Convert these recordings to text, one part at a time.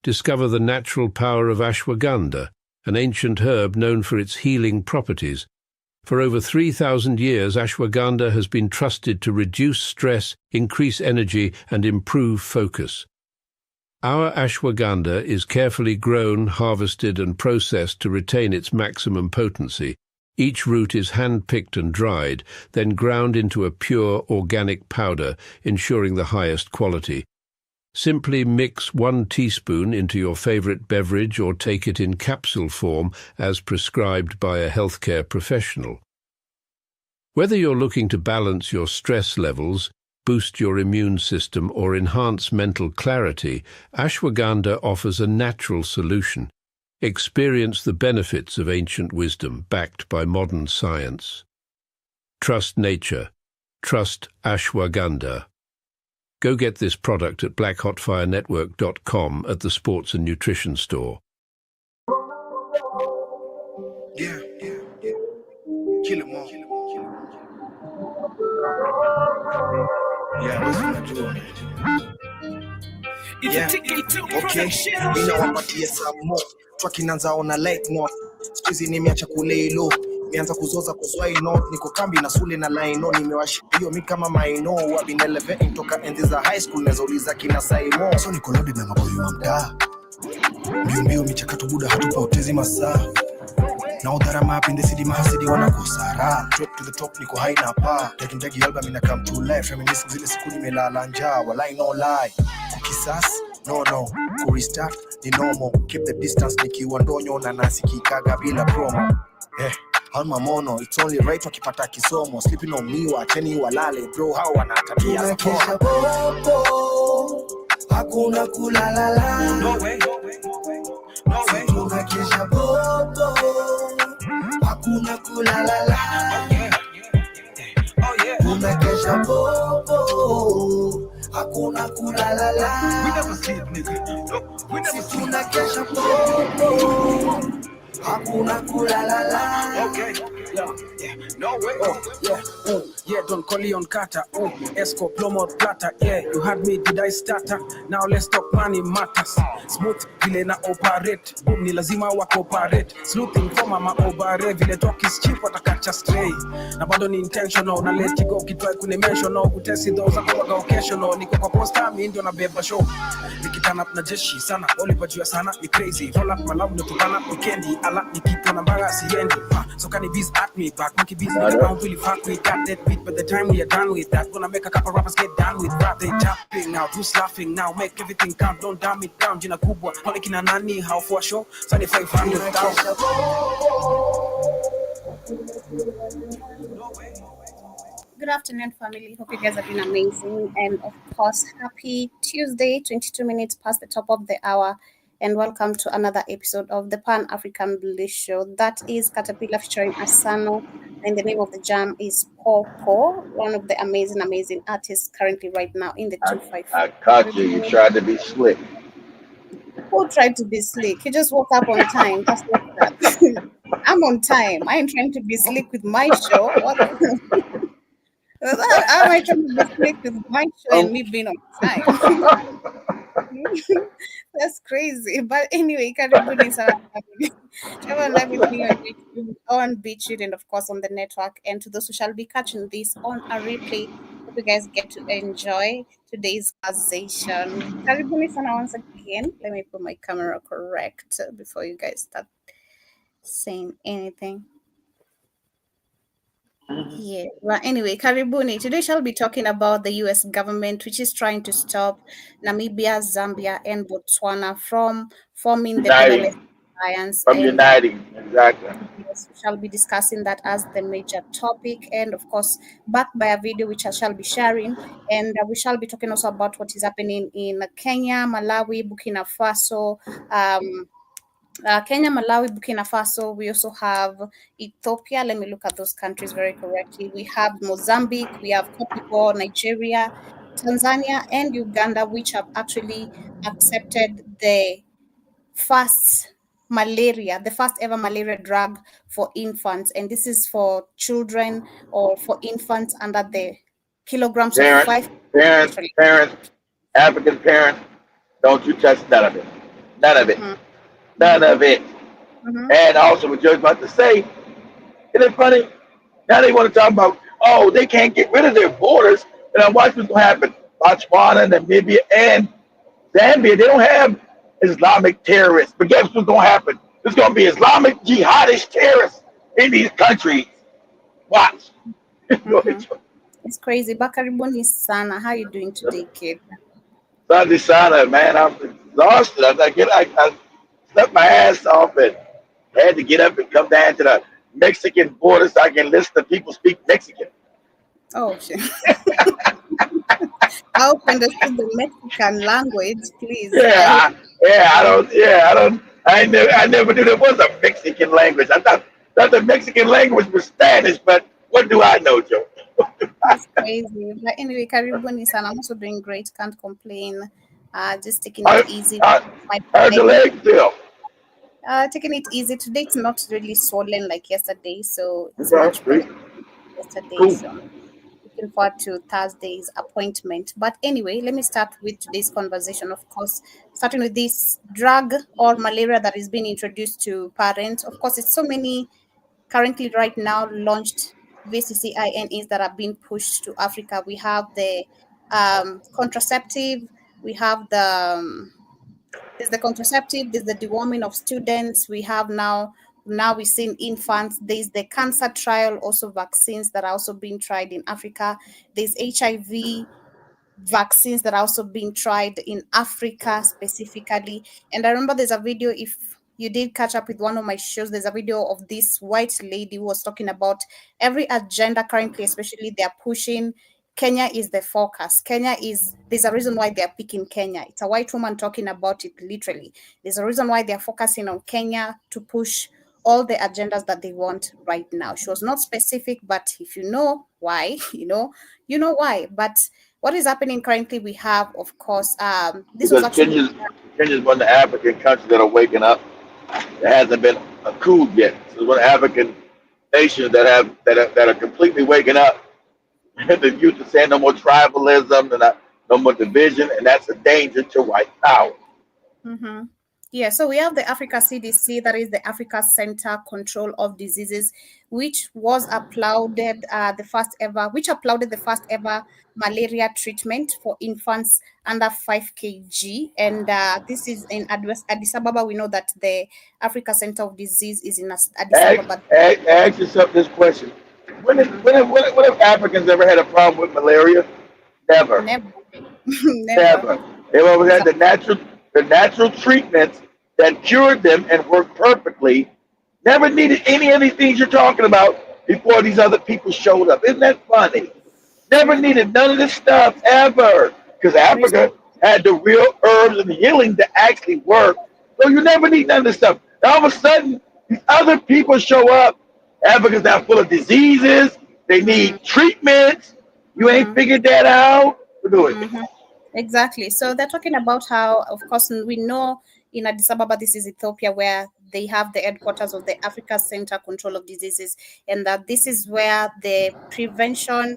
discover the natural power of ashwagandha, an ancient herb known for its healing properties. For over 3,000 years, ashwagandha has been trusted to reduce stress, increase energy, and improve focus. Our ashwagandha is carefully grown, harvested, and processed to retain its maximum potency. Each root is hand-picked and dried, then ground into a pure organic powder, ensuring the highest quality. Simply mix 1 teaspoon into your favorite beverage or take it in capsule form as prescribed by a healthcare professional. Whether you're looking to balance your stress levels, boost your immune system, or enhance mental clarity, ashwagandha offers a natural solution. Experience the benefits of ancient wisdom backed by modern science. Trust nature. Trust ashwagandha. Go get this product at blackhotfirenetwork.com at the Sports and Nutrition Store. Yeah. Kill 'em all. Yeah, what's gonna do it? Yeah, okay. Ninawapatia some more. Twakinanza on a late note. Squeezy nimeacha kule low. Nianza kuzoza kuswai note. Niko kambi na sule na line no. Nimewashio mi kama maino. Wabin elevating toka enzi za high school. Nezauliza kina saimo. So niko loaded na maboyu wa mtaa. Mbio michakato buda hatupotezi masaa. Now that I'm up in the city, my city wanna go Sara. Drop to the top, niko high na pa. Taking Jackie album in a come to life. Reminiscing zile siku nimelala njaa. Walai no lie. Kukisas, no. Ku restart, the normal. Keep the distance, nikiwa ndonyo na nasikikaga bila promo. Alma mono, it's only right wakipata kisomo. Sleeping on me, wacheni walale. Bro, how wanatabia za kesha bobo. Hakuna kulalala. No way. Kesha bobo. Hakuna kulalala. Kesha bobo. Hakuna kulalala. We never sleep, nigga. We never sleep. Kesha bobo. Hakuna kulalala. Okay. Yeah. No way. Yeah, Don Corleone Carter, Esco, Plomo, Plata, yeah, you had me, did I stutter? Now let's talk money matters. Smooth, vile na operate, boom, ni lazima wa cooperate. Sleuthing for mama obare, vile talk is cheap, watakacha stray. Na bado ni intentional, na let you go, kitwai kunimensional, kutesi those akawaga occasional, niko kwa posta, mi ndio na beba show. Nikiturn up na jeshi sana, Oliver jua sana, ni crazy, roll up my love, notubana, weekendi, ala, nikipo na mbara, siendi, so can you bees at me, back, monkey bees, nigga, don't really fuck with got that beat, but the time we are done with that, gonna make a couple rappers get down with rap. They tapping now, who's laughing now, make everything count, don't dumb it down. Jina kubwa, hone kina nani, how for a show, 75,000. Good afternoon, family. Hope you guys have been amazing, and of course, happy Tuesday, 22 minutes past the top of the hour. And welcome to another episode of the Pan-African Bliss Show. That is Caterpillar featuring Asano, and the name of the jam is Popo, one of the amazing artists currently right now in the 255. I caught you. You tried to be slick. Who tried to be slick? You just woke up on time. Just like that. I'm on time. I ain't trying to be slick with my show. What? Am I trying to be slick with my show and me being on time? That's crazy. But anyway, karibuni sana. Everyone live with me on BitChute and of course on the network. And to those who shall be catching this on a replay, hope you guys get to enjoy today's conversation. Karibuni sana once again. Let me put my camera correct before you guys start saying anything. Yeah. Well, anyway, karibuni. Today shall be talking about the U.S. government, which is trying to stop Namibia, Zambia, and Botswana from forming the Bordeless Alliance. From uniting, exactly. Yes, we shall be discussing that as the major topic, and of course, backed by a video which I shall be sharing, and we shall be talking also about what is happening in Kenya, Malawi, Burkina Faso. Kenya, Malawi, Burkina Faso. We also have Ethiopia. Let me look at those countries very correctly. We have Mozambique, we have Cote d'Ivoire, Nigeria, Tanzania, and Uganda, which have actually accepted the first ever malaria drug for infants. And this is for children or for infants under the kilograms of 5. Parents, African parents, don't you touch none of it. None of it. Mm-hmm. None of it. Mm-hmm. And also, what Joe's about to say, isn't it funny? Now they want to talk about, oh, they can't get rid of their borders. And I watch what's going to happen. Botswana, Namibia, and Zambia, they don't have Islamic terrorists. But guess what's going to happen? There's going to be Islamic jihadist terrorists in these countries. Watch. Go Mm-hmm. ahead, Joe. It's crazy. Bakariboni Sana, how are you doing today, kid? Sunday Sana, man, I'm exhausted. I slept my ass off and had to get up and come down to the Mexican border so I can listen to people speak Mexican. Oh, shit. I hope you understood the Mexican language, please. I never knew there was a Mexican language. I thought the Mexican language was Spanish, but what do I know, Joe? That's crazy. But anyway, Karibuni San, I'm also doing great. Can't complain. Just taking it I, easy. I My heard the leg, leg feel. taking it easy. Today it's not really swollen like yesterday, so it's much better Okay, than yesterday. cool. So looking forward to Thursday's appointment. But anyway, let me start with today's conversation. Of course, starting with this drug or malaria that is being introduced to parents. Of course, it's so many currently right now launched VCCINEs that are being pushed to Africa. We have the contraceptive, we have there's the contraceptive, there's the deworming of students. We have now we're seeing infants. There's the cancer trial, also vaccines that are also being tried in Africa. There's HIV vaccines that are also being tried in Africa specifically. And I remember there's a video, if you did catch up with one of my shows, there's a video of this white lady who was talking about every agenda currently, especially they're pushing. Kenya is the focus. There's a reason why they're picking Kenya. It's a white woman talking about it literally. There's a reason why they're focusing on Kenya to push all the agendas that they want right now. She was not specific, but if you know why, you know why. But what is happening currently, we have, of course, this was Because actually, Kenya's one of the African countries that are waking up. There hasn't been a coup yet. So it's one of the African nations that are completely waking up. The youth are saying no more tribalism and no more division, and that's a danger to white power. mm-hmm. Yeah, so we have the Africa CDC, that is the Africa Center Control of Diseases, which was applauded which applauded the first ever malaria treatment for infants under 5 kg. And this is in Addis Ababa. We know that the Africa Center of Disease is in Addis Ababa. Ask yourself this question: Mhm. when have Africans ever had a problem with malaria? Never. Never, never. Never. They've always had Exactly. the natural treatments that cured them and worked perfectly. Never needed any of these things you're talking about before these other people showed up. Isn't that funny? Never needed none of this stuff ever. Because Africa had the real herbs and healing that actually work. So you never need none of this stuff. And all of a sudden, these other people show up. Africa's now full of diseases. They need treatments. You ain't figured that out. Do it. Mhm. Exactly. So they're talking about how, of course, we know in Addis Ababa, this is Ethiopia, where they have the headquarters of the Africa Center Control of Diseases, and that this is where the prevention.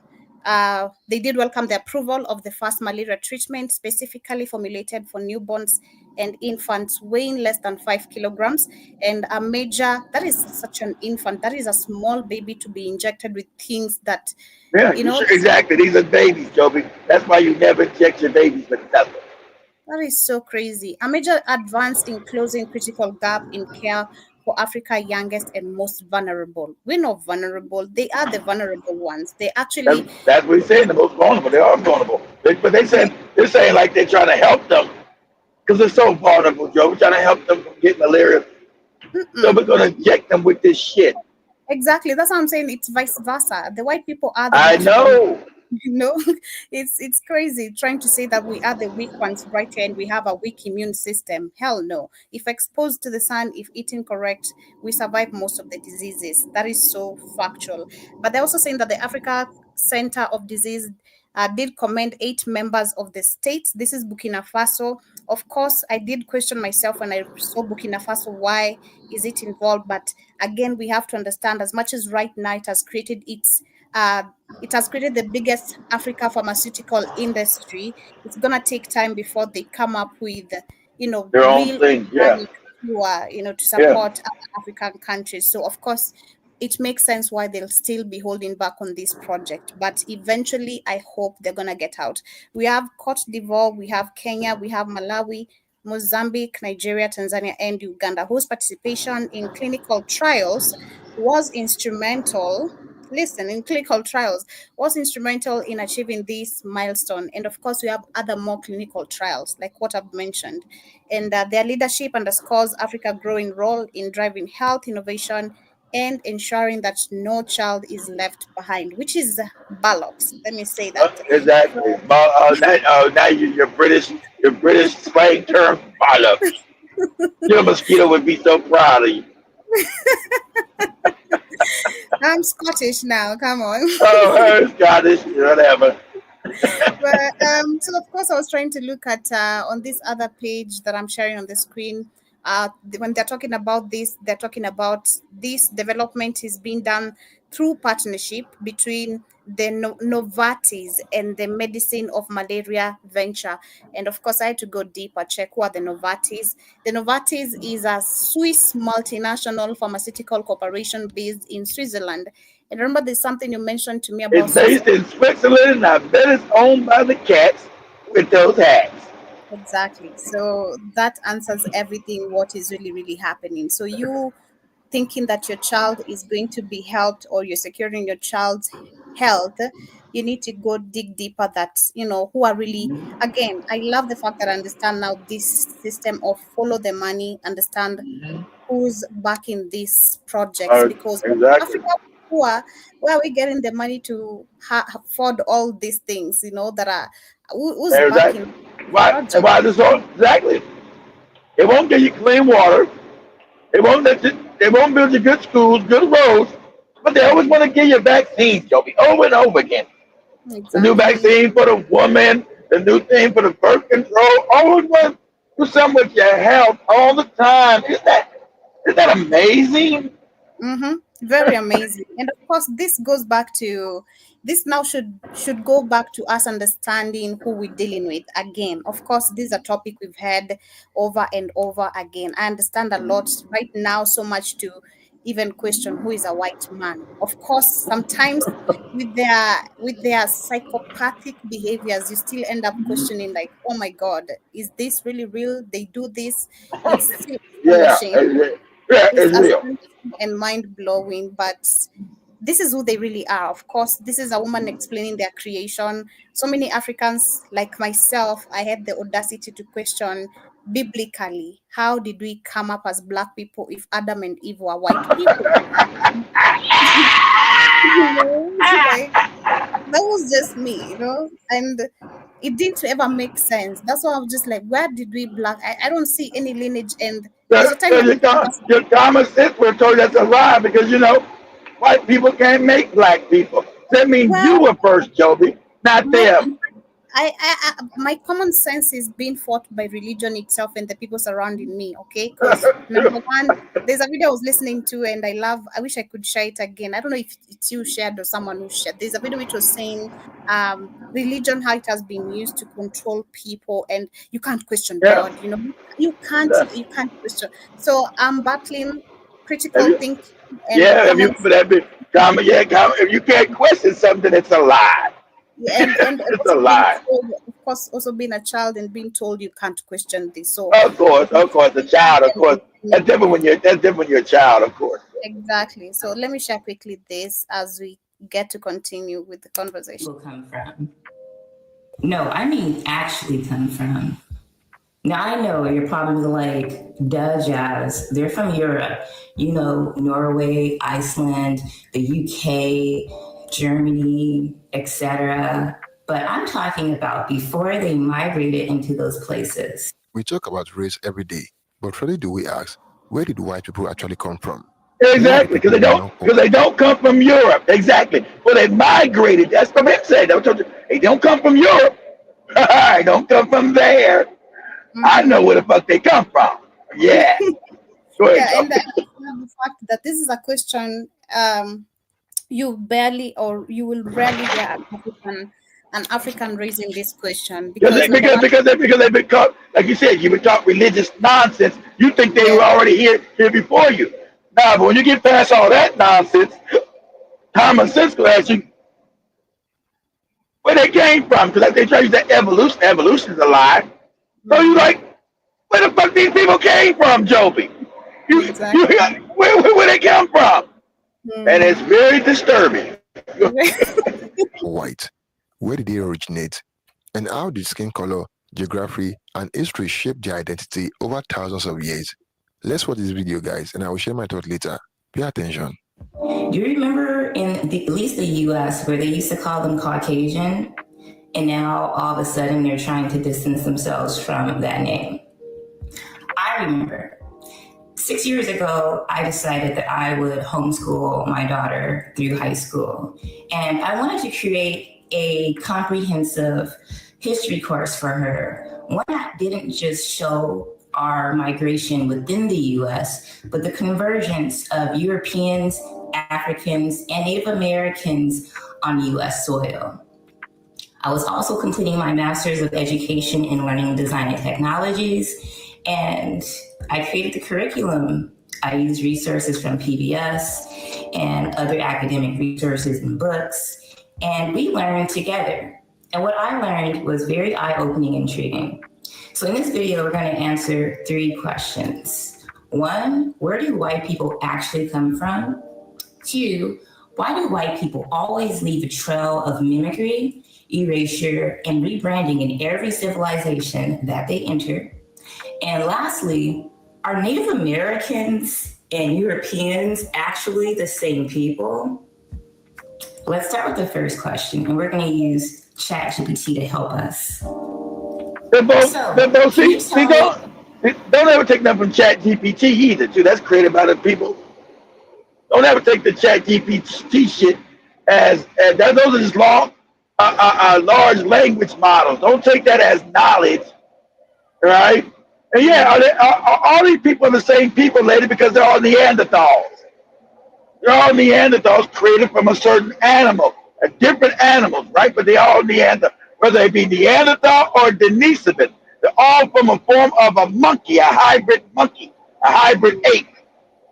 They did welcome the approval of the first malaria treatment, specifically formulated for newborns and infants weighing less than 5 kilograms. And a major, that is such an infant, that is a small baby to be injected with things that, Yeah, you know, exactly. These are babies, Joby. That's why you never inject your babies with nothing. that is so crazy. A major advance in closing critical gap in care for Africa's youngest and most vulnerable. We're not vulnerable. They are the vulnerable ones. They That's, actually, that's what he's saying. The most vulnerable. They are vulnerable. But they're saying like they're trying to help them because they're so vulnerable, Joe. We're trying to help them from getting malaria. So we're gonna inject them with this shit. exactly. That's what I'm saying. It's vice versa. The white people are the I most vulnerable. know. It's crazy trying to say that we are the weak ones right here and we have a weak immune system. Hell no. If exposed to the sun, if eating correct, we survive most of the diseases. That is so factual. But they're also saying that the Africa Center of Disease did commend 8 members of the state. This is Burkina Faso. Of course, I did question myself when I saw Burkina Faso, why is it involved? But again, we have to understand, as much as right now it has created the biggest Africa pharmaceutical industry. It's gonna take time before they come up with, Their own real thing. Yeah. organic pure, to Yeah. support other African countries. So of course, it makes sense why they'll still be holding back on this project. But eventually, I hope they're gonna get out. We have Cote d'Ivoire, we have Kenya, we have Malawi, Mozambique, Nigeria, Tanzania, and Uganda, whose participation in clinical trials was instrumental. Listen, in clinical trials was instrumental in achieving this milestone. And of course, we have other more clinical trials, like what I've mentioned. And their leadership underscores Africa's growing role in driving health innovation and ensuring that no child is left behind, which is bollocks. Let me say that. Exactly. So, Now your British slang term bollocks. Your mosquito would be so proud of you. I'm Scottish now. Come on. Oh, her Scottish, whatever. But so of course I was trying to look at on this other page that I'm sharing on the screen. When they're talking about this, they're talking about this development is being done through partnership between the Novartis and the Medicine of Malaria Venture. And of course, I had to go deeper, check who are the Novartis. The Novartis is a Swiss multinational pharmaceutical corporation based in Switzerland. And remember, there's something you mentioned to me about It's based Switzerland. in Switzerland, and I bet it's owned by the cats with those hats. Exactly. So that answers everything what is really, really happening. So you thinking that your child is going to be helped or you're securing your child's health, you need to go dig deeper that, who are really, again, I love the fact that I understand now this system of follow the money, understand who's backing these projects, because Exactly. Africa poor, where are we getting the money to afford all these things, that are, who's Exactly. backing this Why? And project? why this all? Exactly. It won't give you clean water. It won't let you. They won't build you good schools, good roads. But they always want to give you vaccines, Joby, over and over again. The new Exactly. vaccine for the woman, the new thing for the birth control. Always want to do something with your health all the time. Is that amazing? Mm-hmm. Very amazing. And of course, this goes back to this now should go back to us understanding who we're dealing with again. Of course, this is a topic we've had over and over again. I understand a lot right now, so much to even question who is a white man. Of course, sometimes with their psychopathic behaviors, you still end up questioning like, oh my God, is this really real? They do this. It's still Yeah, astonishing. yeah, It's it's real. astonishing and mind blowing, but this is who they really are. Of course, this is a woman explaining their creation. So many Africans, like myself, I had the audacity to question biblically how did we come up as Black people if Adam and Eve were white people? Like that was just me. And it didn't ever make sense. That's why I was just like, where did we Black? I don't see any lineage, and there's a time So when your common sense will tell you that's a lie because white people can't make black people. That means you well, were first, Joby, not my them. my common sense is being fought by religion itself and the people surrounding me. Okay, because number one, there's a video I was listening to and I wish I could share it again. I don't know if it's you shared or someone who shared. There's a video which was saying religion, how it has been used to control people, and you can't question Yeah. God. You can't question. So I'm battling If critical you, thinking and yeah, if you common. put that bit, if you can't question something, it's a lie. Yeah, and It's a also being lie. told, of course, also being a child and being told you can't question this. So Of course, the child, of course. That's different when you're a child, of course. exactly. So let me share quickly this as we get to continue with the conversation. Will come from. No, I mean actually come from. Now I know you're probably like, duh, Jazz. They're from Europe. Norway, Iceland, the UK, Germany, etc. But I'm talking about before they migrated into those places. We talk about race every day, but rarely do we ask, where did white people actually come from? Who are the Exactly, because people they we don't now because call? they don't come from Europe. Exactly. Well, they migrated. That's what they said. They don't come from Europe. They don't come from there. I Mm-hmm. know where the fuck they come from. Yeah. Go ahead, Yeah, Joe. and I love the fact that this is a question you barely or you will rarely hear an African an African raising this question? Because Because number one, they've been caught, like you said, you've been taught religious nonsense. You think they were yeah, already here before you. Nah, but when you get past all that nonsense, common sense will ask you where they came from. Because like they try to use that evolution. Evolution is a lie. So you like, where the fuck these people came from, Joby? You exactly. where they come from? And it's Hmm. very disturbing. White. Where did they originate? And how did skin color, geography, and history shape their identity over thousands of years? Let's watch this video, guys, and I will share my thought later. Pay attention. Do you remember at least the US, where they used to call them Caucasian, and now all of a sudden they're trying to distance themselves from that name? I remember 6 years ago, I decided that I would homeschool my daughter through high school. And I wanted to create a comprehensive history course for her, one that didn't just show our migration within the US, but the convergence of Europeans, Africans, and Native Americans on US soil. I was also completing my Master's of Education in Learning, Design, and Technologies, and I created the curriculum. I used resources from PBS and other academic resources and books, and we learned together. And what I learned was very eye-opening and intriguing. So in this video, we're going to answer 3 questions. 1, where do white people actually come from? 2, why do white people always leave a trail of mimicry, erasure, and rebranding in every civilization that they enter? And lastly, are Native Americans and Europeans actually the same people? Let's start with the first question, and we're going to use ChatGPT to help us. Don't ever take nothing from Chat GPT either, too. That's created by the people. Don't ever take the Chat GPT shit as those are just large language models. Don't take that as knowledge, right? And yeah, all these people are the same people, lady, because they're all Neanderthals. They're all Neanderthals created from a certain animal, a different animals, right? But they all Neanderthal, whether they be Neanderthal or Denisovan. They're all from a form of a monkey, a hybrid ape.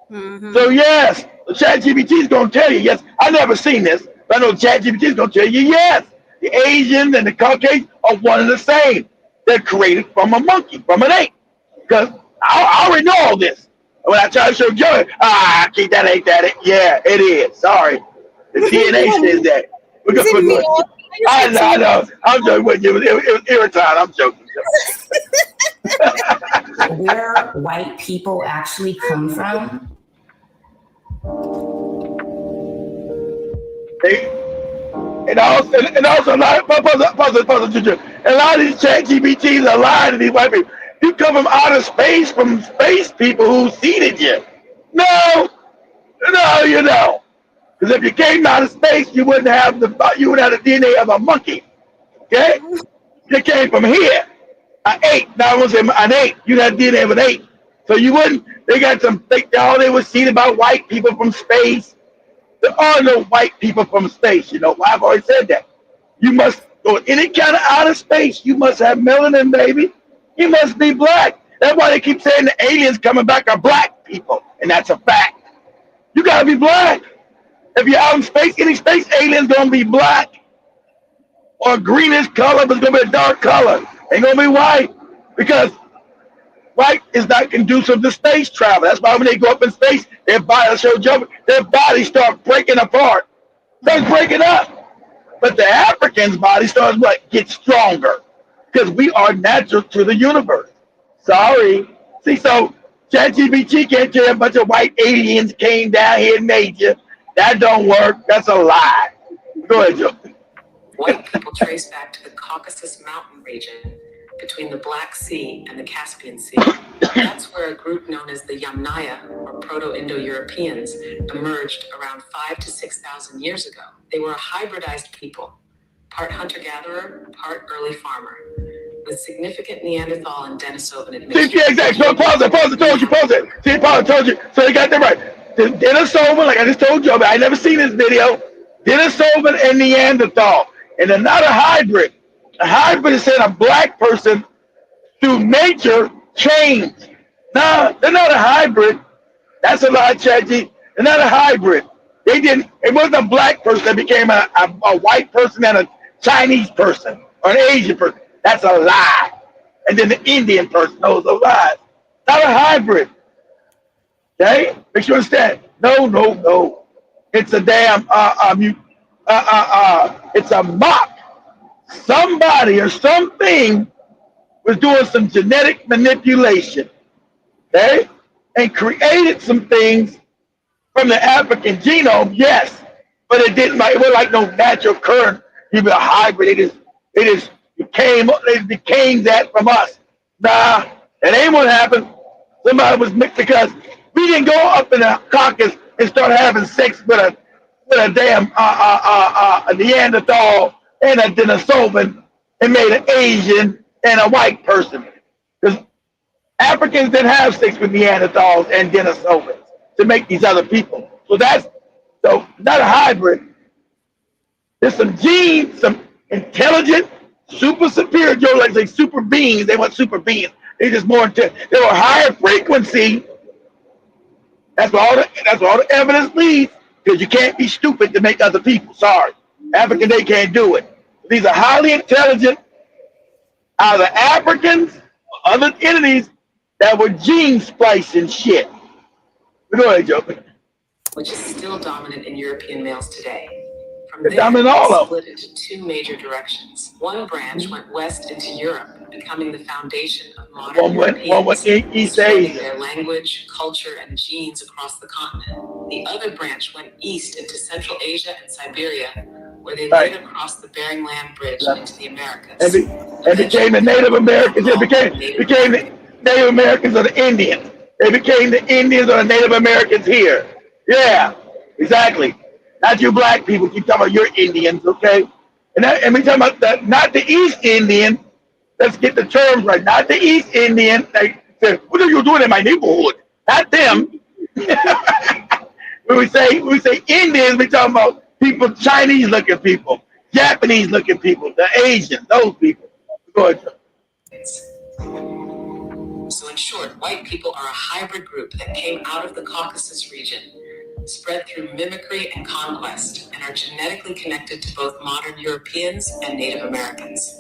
So yes, the ChatGPT is going to tell you, yes, I've never seen this, but I know ChatGPT is going to tell you, yes, the Asians and the Caucasians are one and the same. They're created from a monkey, from an ape. Because I already know all this. When I try to show Joey, keep that ain't that. Yeah, it is. Sorry. The DNA says that. We're Is going it to me? put I know. I'm joking with you. It was irritating. I'm joking. Where white people actually come from? And also a lot of these chat GPTs are lying to these white people. You come from outer space, from space people who seeded you. No, you don't. Because if you came out of space, you wouldn't have the DNA of a monkey. Okay? You came from here. An ape. Now I won't say an ape. You had DNA of an ape. So you wouldn't. They got some fake. All they were seeded by white people from space. There are no white people from space. You know why? I've already said that. You must go any kind of outer space. You must have melanin, baby. You must be black. That's why they keep saying the aliens coming back are black people, and that's a fact. You gotta be black. If you're out in space, any space alien's gonna be black or greenish color, but it's gonna be a dark color. Ain't gonna be white because white is not conducive to space travel. That's why when they go up in space, their bodies start breaking apart. Starts breaking up. But the African's body starts get stronger. Because we are natural to the universe. Sorry. See, so ChatGPT can't tell you a bunch of white aliens came down here and made you. That don't work. That's a lie. Go ahead, Joe. White people trace back to the Caucasus mountain region between the Black Sea and the Caspian Sea. That's where a group known as the Yamnaya, or Proto-Indo-Europeans, emerged around 5,000 to 6,000 years ago. They were a hybridized people, part hunter-gatherer, part early farmer, with significant Neanderthal and Denisovan admixture. See, exactly. So pause it. See, pause it, told you. So you got that right. Denisovan, like I just told you, I never seen this video. Denisovan and Neanderthal. And they're not a hybrid. A hybrid is saying a black person through nature changed. No, they're not a hybrid. That's a lie, Chadji. They're not a hybrid. They didn't. It wasn't a black person that became a white person and a Chinese person or an Asian person. That's a lie. And then the Indian person knows those lies. Not a hybrid. Okay? Make sure you understand. No. It's a damn it's a mock. Somebody or something was doing some genetic manipulation. Okay? And created some things from the African genome, yes. But it didn't it wasn't like no natural current. You be a hybrid. They just became that from us. Nah, that ain't what happened. Somebody was mixed because we didn't go up in the Caucasus and start having sex with a damn a Neanderthal and a Denisovan and made an Asian and a white person. Because Africans didn't have sex with Neanderthals and Denisovans to make these other people. So not a hybrid. There's some genes, some intelligent, super superior, like say super beings. They want super beings. They just more intelligent. They were higher frequency. That's what all the evidence leads. Because you can't be stupid to make other people. Sorry, African they can't do it. These are highly intelligent, either Africans or other entities that were gene splicing shit. Go ahead, Joe. Which is still dominant in European males today. From It's there, dominant all it of split into two major directions. One branch went west into Europe, becoming the foundation of modern One went East spreading Asia. their language, culture, and genes across the continent. The other branch went east into Central Asia and Siberia, where they later crossed the Bering Land Bridge into the Americas. And became the Native Americans. They became the Native Americans or the Indians. They became the Indians or the Native Americans here. Yeah, exactly. Not you black people. Keep talking about your Indians, okay? And we talking about not the East Indian. Let's get the terms right. Not the East Indian. They say, what are you doing in my neighborhood? Not them. when we say Indians, we talking about people, Chinese-looking people, Japanese-looking people, the Asians, those people. Go ahead. So in short, white people are a hybrid group that came out of the Caucasus region, spread through mimicry and conquest, and are genetically connected to both modern Europeans and Native Americans.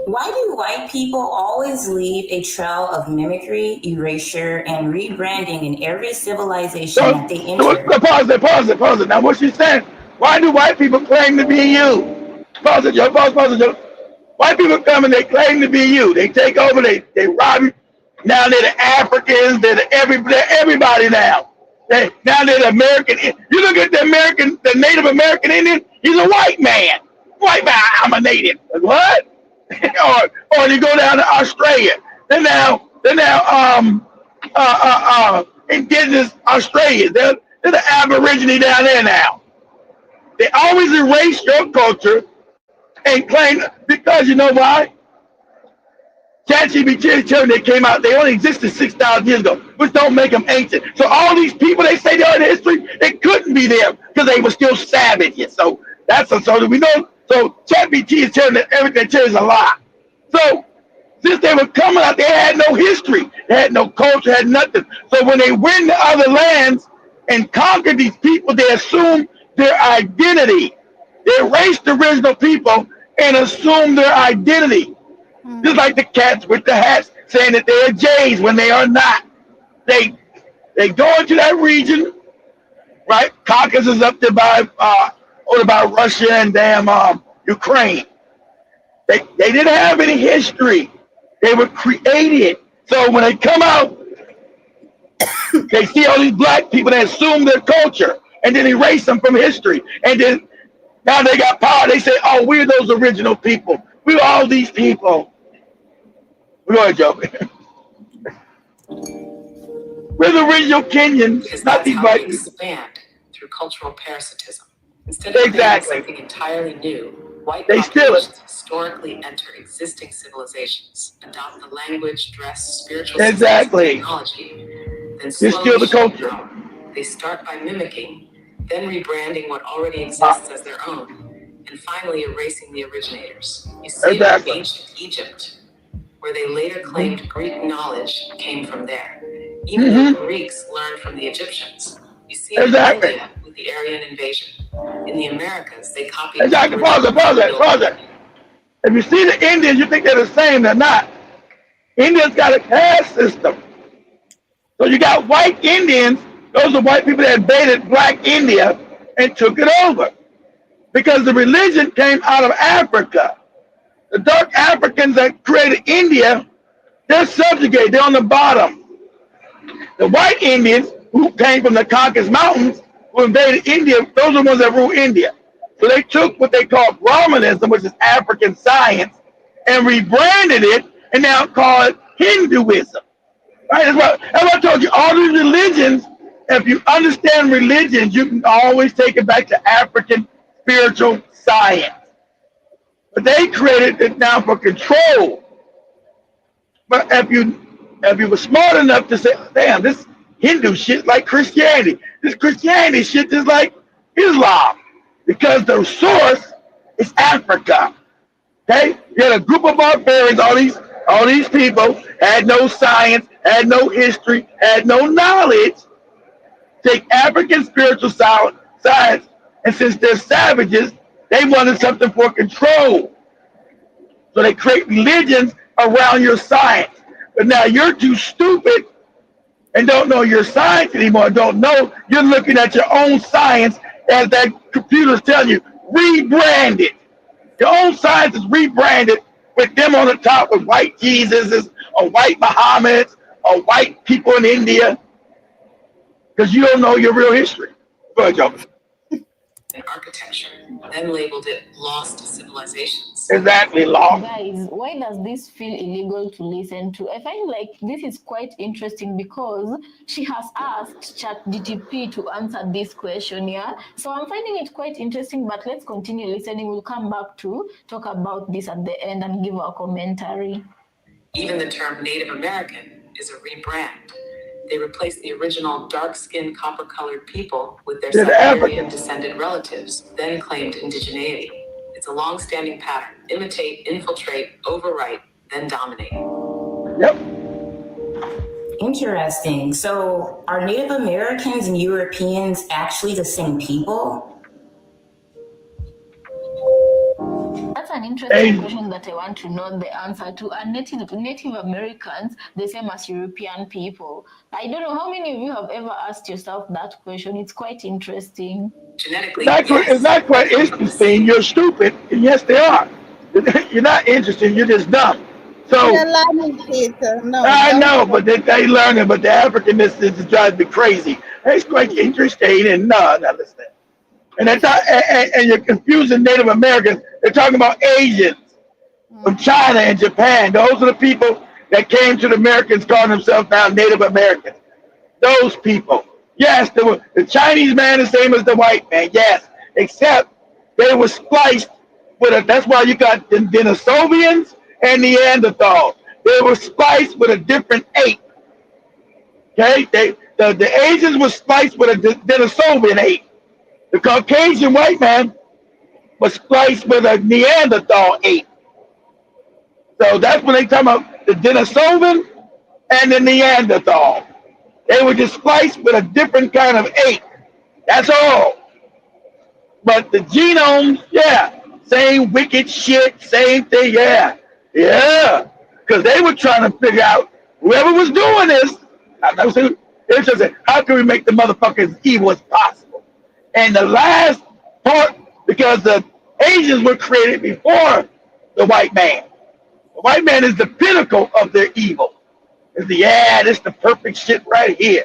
Why do white people always leave a trail of mimicry, erasure, and rebranding in every civilization that they enter? Pause it. Now what she's saying, why do white people claim to be you? Pause it, Joe. White people come and they claim to be you. They take over, they rob you. Now they're the Africans, they're everybody now. Now they're the American. You look at the Native American Indian, he's a white man. White man, I'm a native. Like, what? or you go down to Australia. They're now indigenous Australians. They're the Aborigine down there now. They always erase your culture and claim, because you know why? ChatGPT telling they came out, they only existed 6,000 years ago, which don't make them ancient. So all these people they say they are in history, they couldn't be there because they were still savages. So so we know. So ChatGPT is telling that everything is a lie. So since they were coming out, they had no history, they had no culture, had nothing. So when they went to other lands and conquered these people, they assumed their identity. They erased the original people and assumed their identity. Just like the cats with the hats saying that they're Jays when they are not. They go into that region, right? Caucasus is up there by Russia and damn Ukraine. They didn't have any history. They were created. So when they come out, they see all these black people, they assume their culture and then erase them from history. And then now they got power. They say, oh, we're those original people. We're all these people. Go ahead, Joe. We're the original Kenyans, not these white people. Expand through cultural parasitism. Instead of creating something entirely new, white populations historically enter existing civilizations, adopt the language, dress, spiritual systems, technology, then slowly steal the culture. They start by mimicking, then rebranding what already exists as their own, and finally erasing the originators. You see it in ancient Egypt, where they later claimed Greek knowledge came from there, even though the Greeks learned from the Egyptians. You see it in India with the Aryan invasion. In the Americas, they copied... Pause it. If you see the Indians, you think they're the same. They're not. Indians got a caste system. So you got white Indians. Those are white people that invaded black India and took it over. Because the religion came out of Africa. The dark Africans that created India, they're subjugated. They're on the bottom. The white Indians who came from the Caucasus Mountains, who invaded India, those are the ones that ruled India. So they took what they call Brahmanism, which is African science, and rebranded it and now call it Hinduism. Right? That's what I told you. All these religions, if you understand religions, you can always take it back to African spiritual science. But they created it now for control. But if you were smart enough to say, damn, this Hindu shit like Christianity. This Christianity shit is like Islam. Because the source is Africa. Okay? You had a group of barbarians, all these people had no science, had no history, had no knowledge. Take African spiritual science, and since they're savages, they wanted something for control. So they create religions around your science. But now you're too stupid and don't know your science anymore, don't know. You're looking at your own science as that computer's telling you, rebrand it. Your own science is rebranded with them on the top with white Jesuses or white Muhammads or white people in India because you don't know your real history. Go ahead, Joe. And architecture, then labeled it lost civilizations. Exactly, lost. Guys, why does this feel illegal to listen to? I find like this is quite interesting because she has asked ChatGPT to answer this question, yeah? So I'm finding it quite interesting, but let's continue listening. We'll come back to talk about this at the end and give our commentary. Even the term Native American is a rebrand. They replaced the original dark-skinned, copper-colored people with their Siberian-descended relatives, then claimed indigeneity. It's a long-standing pattern. Imitate, infiltrate, overwrite, then dominate. Yep. Interesting. So are Native Americans and Europeans actually the same people? That's an interesting question that I want to know the answer to. Are Native Americans the same as European people? I don't know how many of you have ever asked yourself that question. It's quite interesting. Genetically, it's not quite interesting. You're stupid, and yes, they are. You're not interesting. You're just dumb. So I know, but they learn it. But the Africanness is drives me crazy. It's quite interesting, and no, listen. And and you're confusing Native Americans. They're talking about Asians from China and Japan. Those are the people that came to the Americans, calling themselves now Native Americans. Those people. Yes, the Chinese man is the same as the white man. Yes, except they were spliced with that's why you got the Denisovians and Neanderthals. They were spliced with a different ape. Okay, the Asians were spliced with a Denisovian ape. The Caucasian white man was spliced with a Neanderthal ape. So that's when they talk about the Denisovan and the Neanderthal. They were just spliced with a different kind of ape. That's all. But the genomes, yeah, same wicked shit, same thing, yeah. Because they were trying to figure out whoever was doing this. They were just saying, how can we make the motherfuckers evil as possible? And the last part, because the Asians were created before the white man. The white man is the pinnacle of their evil. It's this the perfect shit right here.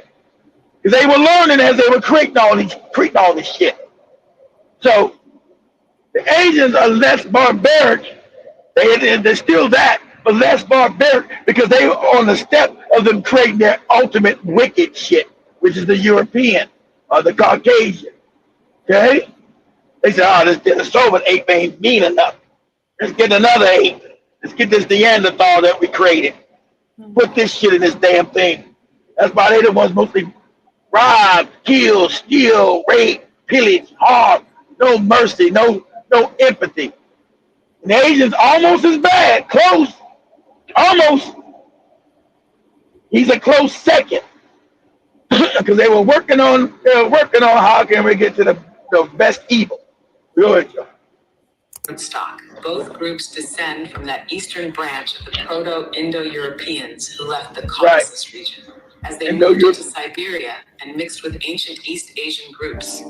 Because they were learning as they were creating all this shit. So the Asians are less barbaric. They're still that, but less barbaric because they were on the step of them creating their ultimate wicked shit, which is the European or the Caucasian. Okay? They said, this Denisovan ape ain't mean enough. Let's get another ape. Let's get this Neanderthal that we created. Put this shit in this damn thing. That's why they the ones mostly rob, kill, steal, rape, pillage, harm, no mercy, no no empathy. And the Asians almost as bad, close, almost. He's a close second because they were working on how can we get to the best evil. Go ahead, Joe. Stock. Both groups descend from that eastern branch of the Proto-Indo-Europeans who left the Caucasus region. As they moved into Siberia and mixed with ancient East Asian groups,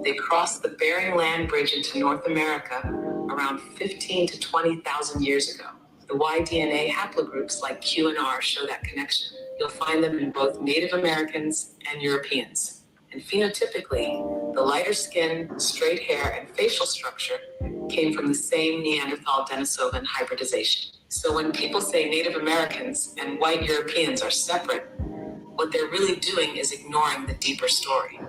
they crossed the Bering Land Bridge into North America around 15 to 20,000 years ago. The Y-DNA haplogroups like Q and R show that connection. You'll find them in both Native Americans and Europeans. And phenotypically, the lighter skin, straight hair, and facial structure came from the same Neanderthal-Denisovan hybridization. So when people say Native Americans and white Europeans are separate, what they're really doing is ignoring the deeper story.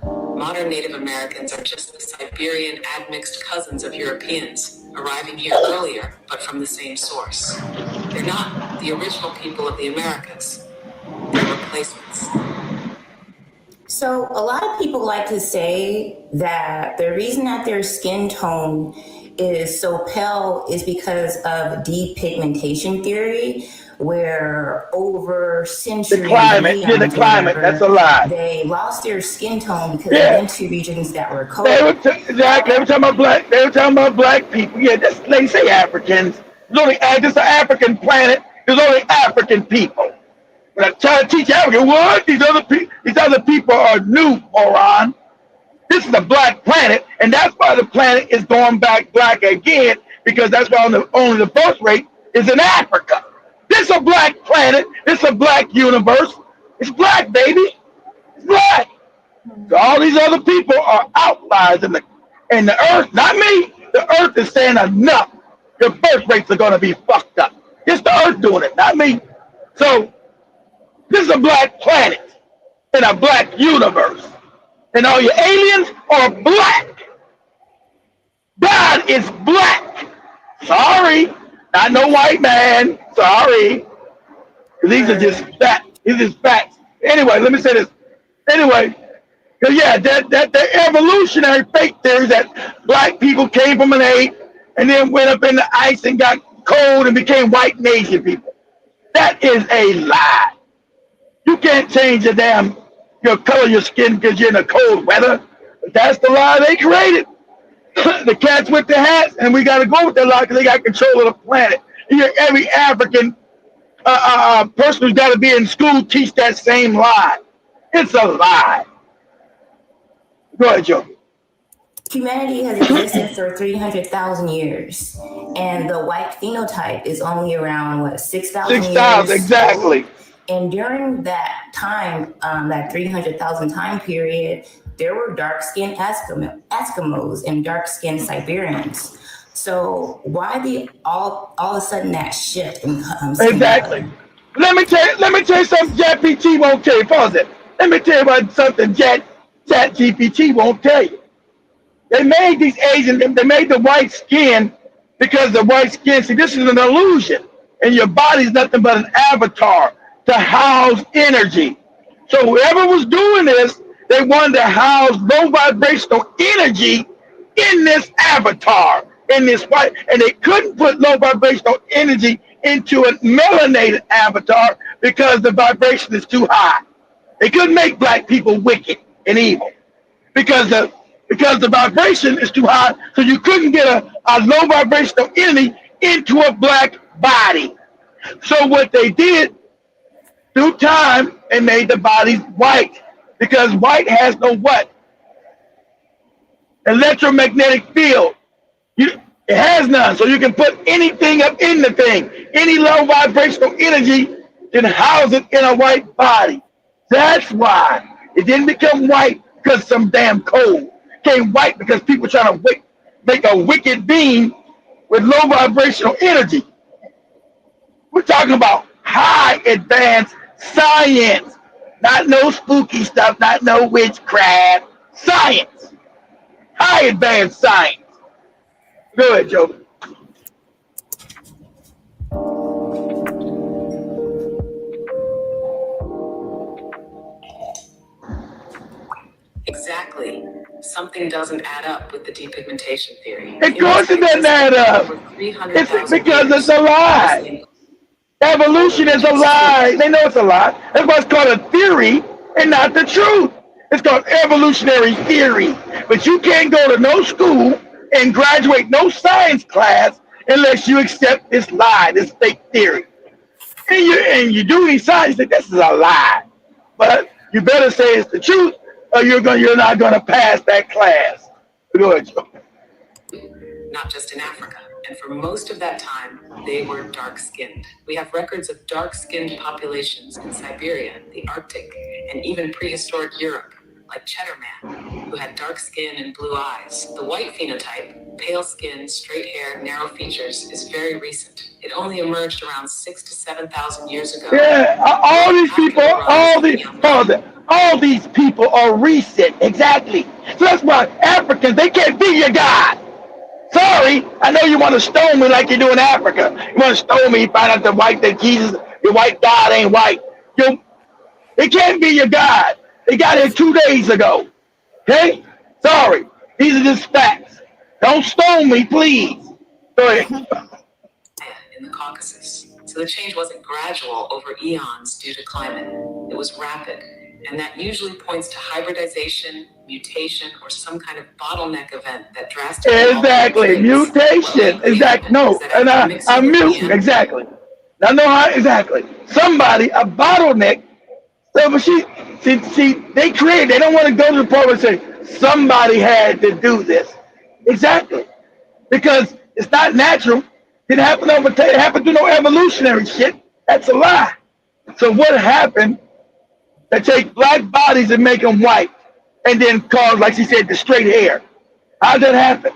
Modern Native Americans are just the Siberian admixed cousins of Europeans, arriving here earlier, but from the same source. They're not the original people of the Americas. They're replacements. So a lot of people like to say that the reason that their skin tone is so pale is because of depigmentation theory, where over centuries, the climate, that's a lie. They lost their skin tone because they went to regions that were cold. They were talking about black people. Yeah, they say Africans. It's only just an African planet. There's only African people. When I try to teach African, what? These other people are new, moron. This is a black planet, and that's why the planet is going back black again, because that's why only the birth rate is in Africa. This is a black planet. This is a black universe. It's black, baby. It's black. So all these other people are outliers in the earth, not me. The earth is saying enough. Your birth rates are going to be fucked up. It's the earth doing it, not me. So this is a black planet in a black universe. And all your aliens are black. God is black. Sorry. Not no white man. Sorry. These are just facts. These are facts. Anyway, let me say this. Anyway, yeah, that evolutionary fake theory that black people came from an ape and then went up in the ice and got cold and became white and Asian people. That is a lie. You can't change your color of your skin because you're in the cold weather. But that's the lie they created. The cats with the hats, and we got to go with that lie because they got control of the planet. Every African person who's got to be in school teach that same lie. It's a lie. Go ahead, Joe. Humanity has existed for 300,000 years, and the white phenotype is only around, 6,000 years? 6,000, exactly. And during that time, that 300,000 time period, there were dark-skinned Eskimos and dark-skinned Siberians. So why all of a sudden that shift in exactly. Let me tell you something ChatGPT won't tell you. Pause it. Let me tell you about something ChatGPT won't tell you. They made these Asians, they made the white skin because the white skin, see, this is an illusion. And your body's nothing but an avatar to house energy. So whoever was doing this, they wanted to house low vibrational energy in this avatar, in this white, and they couldn't put low vibrational energy into a melanated avatar because the vibration is too high. They couldn't make black people wicked and evil because the vibration is too high, so you couldn't get a low vibrational energy into a black body. So what they did through time, they made the bodies white because white has no what? Electromagnetic field. It has none, so you can put anything up in the thing. Any low vibrational energy can house it in a white body. That's why it didn't become white because some damn cold. It became white because people trying to make a wicked being with low vibrational energy. We're talking about high advanced science, not no spooky stuff, not no witchcraft. Science, high advanced science. Go ahead, Joe. Exactly. something doesn't add up with the depigmentation theory. Of course it doesn't add up. It's because it's a lie. Evolution is a lie. They know it's a lie. That's why it's called a theory and not the truth. It's called evolutionary theory. But you can't go to no school and graduate no science class unless you accept this lie, this fake theory. And you do these science, you say this is a lie. But you better say it's the truth, or you're not gonna pass that class. Go ahead, Joe. Not just in Africa. And for most of that time, they were dark-skinned. We have records of dark-skinned populations in Siberia, the Arctic, and even prehistoric Europe, like Cheddar Man, who had dark skin and blue eyes. The white phenotype, pale skin, straight hair, narrow features, is very recent. It only emerged around 6,000 to 7,000 years ago. Yeah, all these people are recent, exactly. So that's why Africans, they can't be your God. Sorry, I know you want to stone me like you do in Africa. You want to stone me, find out that Jesus, your white God ain't white. They can't be your God. They got here 2 days ago. Okay? Sorry. These are just facts. Don't stone me, please. Go ahead. In the Caucasus. So the change wasn't gradual over eons due to climate. It was rapid. And that usually points to hybridization, mutation, or some kind of bottleneck event that drastically... Exactly. Mutation. Exactly. No. And I'm muting. Exactly. I know how. Exactly. Somebody, a bottleneck. So, but they created, they don't want to go to the part and say, somebody had to do this. Exactly. Because it's not natural. It happened it happened through no evolutionary shit. That's a lie. So what happened? They take black bodies and make them white. And then cause, like she said, the straight hair. How did that happen?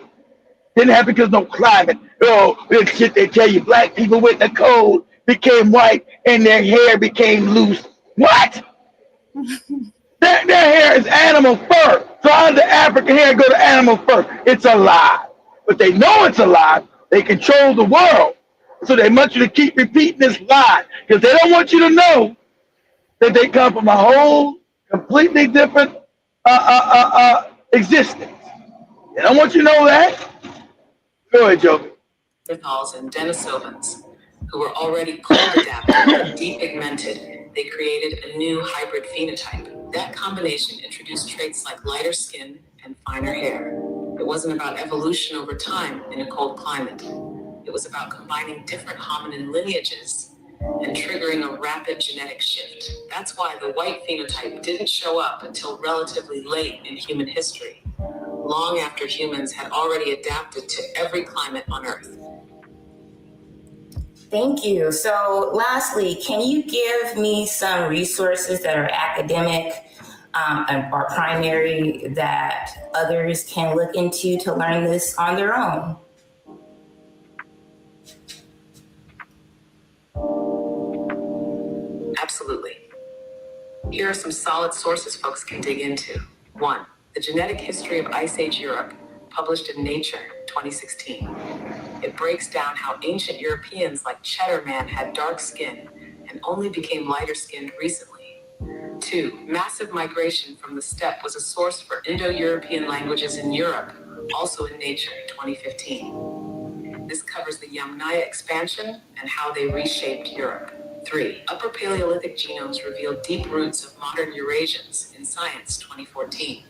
Didn't happen because no climate. Oh, this shit they tell you, black people with the cold became white and their hair became loose. What? Their hair is animal fur. So how did the African hair go to animal fur? It's a lie. But they know it's a lie. They control the world. So they want you to keep repeating this lie. Because they don't want you to know that they come from a whole completely different existence. They don't want you to know that. Go ahead, Joe. Neanderthals and Denisovans, who were already cold adapted, depigmented, they created a new hybrid phenotype. That combination introduced traits like lighter skin and finer hair. It wasn't about evolution over time in a cold climate. It was about combining different hominin lineages and triggering a rapid genetic shift. That's why the white phenotype didn't show up until relatively late in human history, long after humans had already adapted to every climate on Earth. Thank you. So lastly, can you give me some resources that are academic or primary that others can look into to learn this on their own? Absolutely. Here are some solid sources folks can dig into. 1. The Genetic History of Ice Age Europe, published in Nature, 2016. It breaks down how ancient Europeans like Cheddar Man had dark skin and only became lighter skinned recently. 2. Massive migration from the steppe was a source for Indo-European languages in Europe, also in Nature, 2015. This covers the Yamnaya expansion and how they reshaped Europe. 3. Upper Paleolithic genomes reveal deep roots of modern Eurasians in Science, 2014.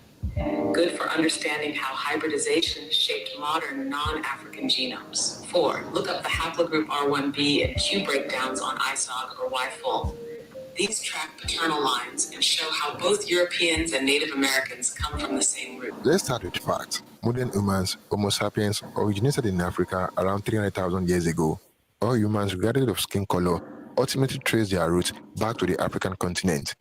Good for understanding how hybridization shaped modern non-African genomes. 4. Look up the haplogroup R1b and Q breakdowns on ISOG or YFull. These track paternal lines and show how both Europeans and Native Americans come from the same root. Let's start with facts. Modern humans, Homo sapiens, originated in Africa around 300,000 years ago. All humans, regardless of skin color, ultimately trace their roots back to the African continent.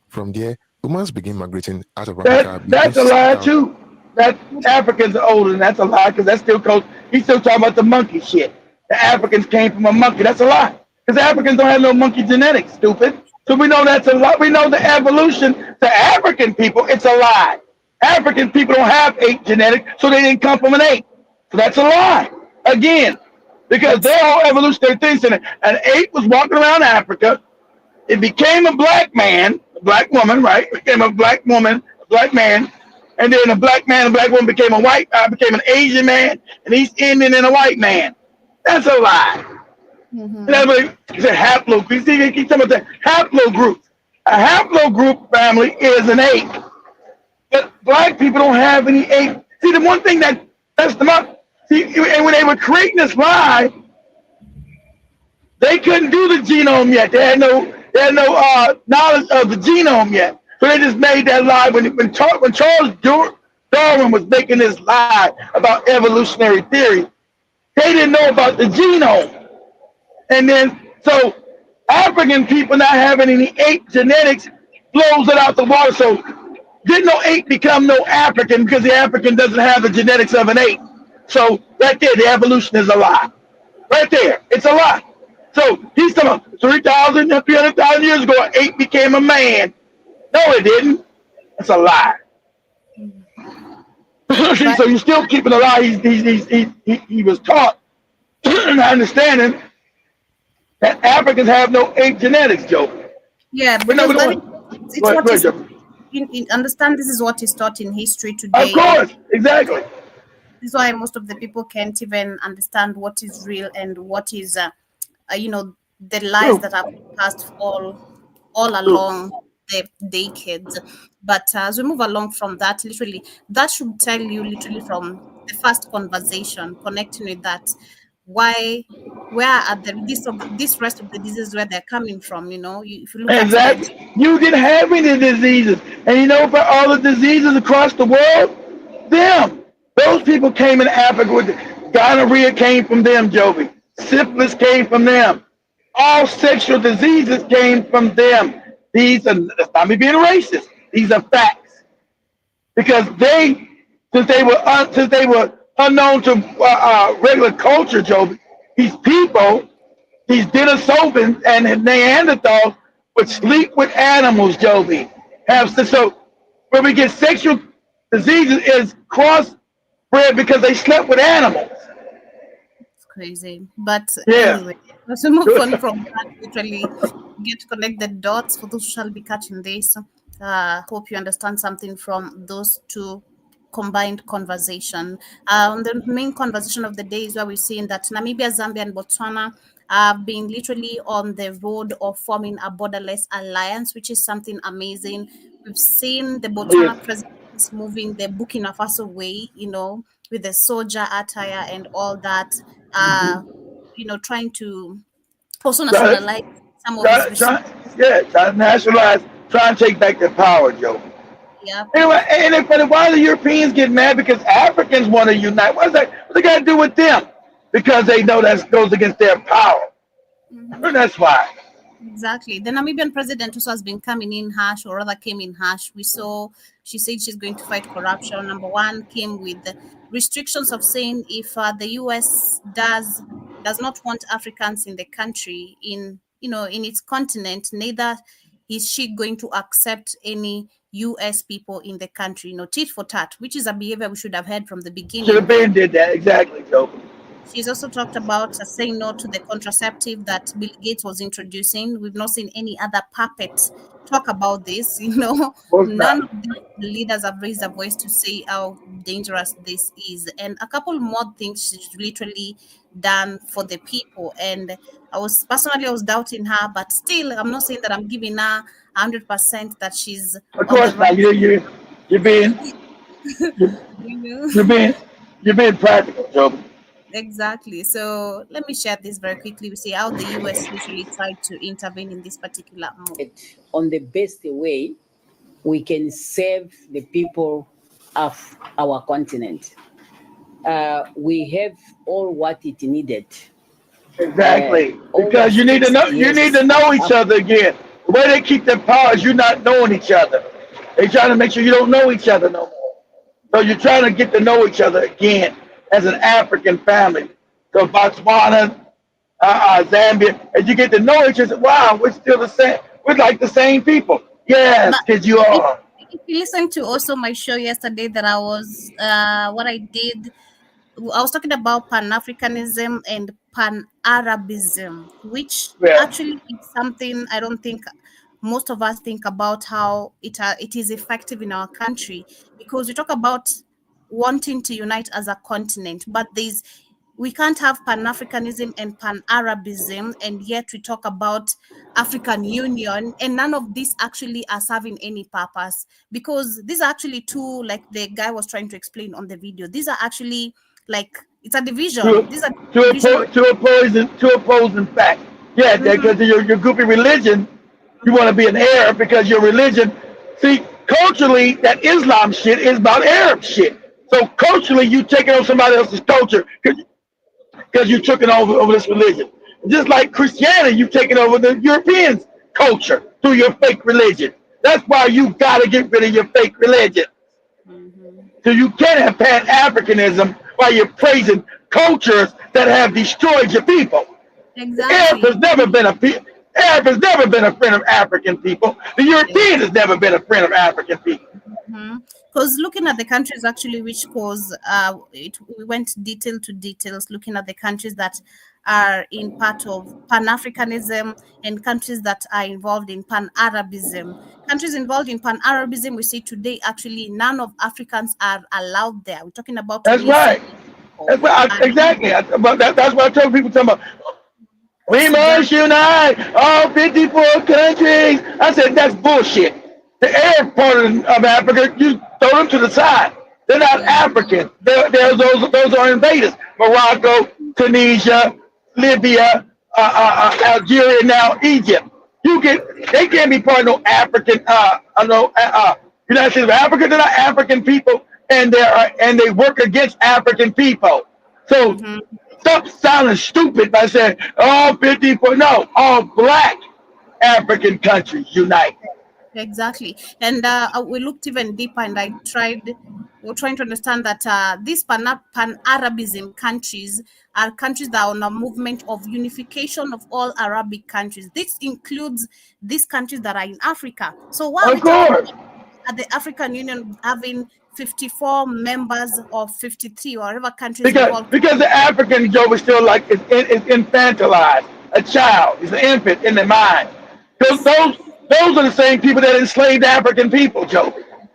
From there, humans begin migrating out of Africa. That's a lie too. That Africans are older, and that's a lie because that's still close. He's still talking about the monkey shit. The Africans came from a monkey. That's a lie because Africans don't have no monkey genetics, stupid. So we know that's a lie. We know the evolution to African people, it's a lie. African people don't have ape genetics, so they didn't come from an ape. So that's a lie. Again, because their whole evolutionary things in it. An ape was walking around Africa. It became a black man, a black woman, right? It became a black woman, a black man. and then a black man, a black woman became became an Asian man, an East Indian, and a white man. That's a lie. And that's what it's a haplogroup. You see, they keep talking about the haplogroup. A haplogroup family is an ape. But black people don't have any ape. See, the one thing that messed them up, see, and when they were creating this lie, they couldn't do the genome yet. They had no knowledge of the genome yet. So they just made that lie. When Charles Darwin was making this lie about evolutionary theory, they didn't know about the genome. And then, so African people not having any ape genetics blows it out the water. So didn't no ape become no African because the African doesn't have the genetics of an ape. So right there, the evolution is a lie. Right there, it's a lie. So he's talking about 3,000, 300,000 years ago, an ape became a man. No, it didn't. It's a lie. So you're still keeping a lie. He was taught and understanding that Africans have no ape genetics, Joe. Yeah, because it's what is, understand this is what is taught in history today. Of course, exactly. This is why most of the people can't even understand what is real and what is, the lies that have passed all along the decades. But as we move along from that, literally, that should tell you literally from the first conversation, connecting with that, where are this rest of the diseases where they're coming from? If you look exactly. at it, You didn't have any diseases, and for all the diseases across the world, those people came in Africa with gonorrhea came from them, Joby. Syphilis came from them. All sexual diseases came from them. These are not me being racist. These are facts because since they were unknown to regular culture, Joby. These people, these Denisovans and Neanderthals would sleep with animals, Joby. So where we get sexual diseases is crossbred because they slept with animals. It's crazy. But anyway, let's move on from that. Literally get to connect the dots for those who shall be catching this. Hope you understand something from those two combined conversation. The main conversation of the day is where we're seeing that Namibia, Zambia, and Botswana have been literally on the road of forming a borderless alliance, which is something amazing. We've seen the Botswana president moving the Burkina Faso way, with the soldier attire and all that, trying to also nationalize some of his resources. Trying to nationalize, trying to take back their power, Joe. Yeah. Anyway, and why the Europeans get mad? Because Africans want to unite. What's that? What they got to do with them? Because they know that goes against their power. That's why. Exactly. The Namibian president also has been coming in harsh, or rather came in harsh. We saw she said she's going to fight corruption. Number one, came with the restrictions of saying if the US does not want Africans in the country, in its continent, neither is she going to accept any US people in the country. Tit for tat, which is a behavior we should have had from the beginning. Should have been did that, exactly, Joe. She's also talked about saying no to the contraceptive that Bill Gates was introducing. We've not seen any other puppet talk about this. None of the leaders have raised a voice to say how dangerous this is. And a couple more things she's literally done for the people. And I was doubting her, but still, I'm not saying that I'm giving her 100% that she's. Of course not. You're being practical, Joe. Exactly. So let me share this very quickly. We see how the US usually tried to intervene in this particular move. On the best way we can save the people of our continent. We have all what it needed. Exactly. Because you need to know each other again. The way they keep their power is you not knowing each other. They're trying to make sure you don't know each other no more. So you're trying to get to know each other again as an African family. So Botswana, Zambia, as you get to know each other, wow, we're still the same. We're like the same people. Yes, because you are. If you listen to also my show yesterday that I was, what I did, I was talking about Pan-Africanism and Pan-Arabism, which actually is something I don't think most of us think about how it is effective in our country, because we talk about wanting to unite as a continent, but we can't have Pan-Africanism and Pan-Arabism, and yet we talk about African Union, and none of these actually are serving any purpose, because these are actually two, like the guy was trying to explain on the video, these are actually like, it's a division. These are to opposing fact. Yeah, because your goofy religion, you want to be an Arab because your religion. See, culturally, that Islam shit is about Arab shit. So culturally, you taking on somebody else's culture because you took it over this religion. Just like Christianity, you've taken over the Europeans' culture through your fake religion. That's why you got to get rid of your fake religion. So you can't have Pan-Africanism while you're praising cultures that have destroyed your people. Exactly. Arab has never been a friend of African people. The European has never been a friend of African people. Because looking at the countries actually which cause, we went detail to details, looking at the countries that are in part of Pan-Africanism and countries that are involved in Pan-Arabism. Countries involved in Pan-Arabism, we see today actually none of Africans are allowed there. We're talking about That's Tunisia. right. That's what exactly. That's what I tell people. Talking about, we must unite all 54 countries. I said that's bullshit. The Arab part of Africa, you throw them to the side. They're not African. Those are invaders. Morocco, Tunisia, Libya, Algeria, now Egypt. They can't be part of no African. United States of Africa. They're not African people, and they work against African people. So stop sounding stupid by saying all 54. No, all black African countries unite. Exactly. And we looked even deeper, and we're trying to understand that these Pan-Arabism countries are countries that are on a movement of unification of all Arabic countries. This includes these countries that are in Africa. So why are we talking about at the African Union having 54 members of 53 or whatever countries involved? Because the African Joe is still like is infantilized. A child is an infant in their mind. Because those are the same people that enslaved African people, Joe.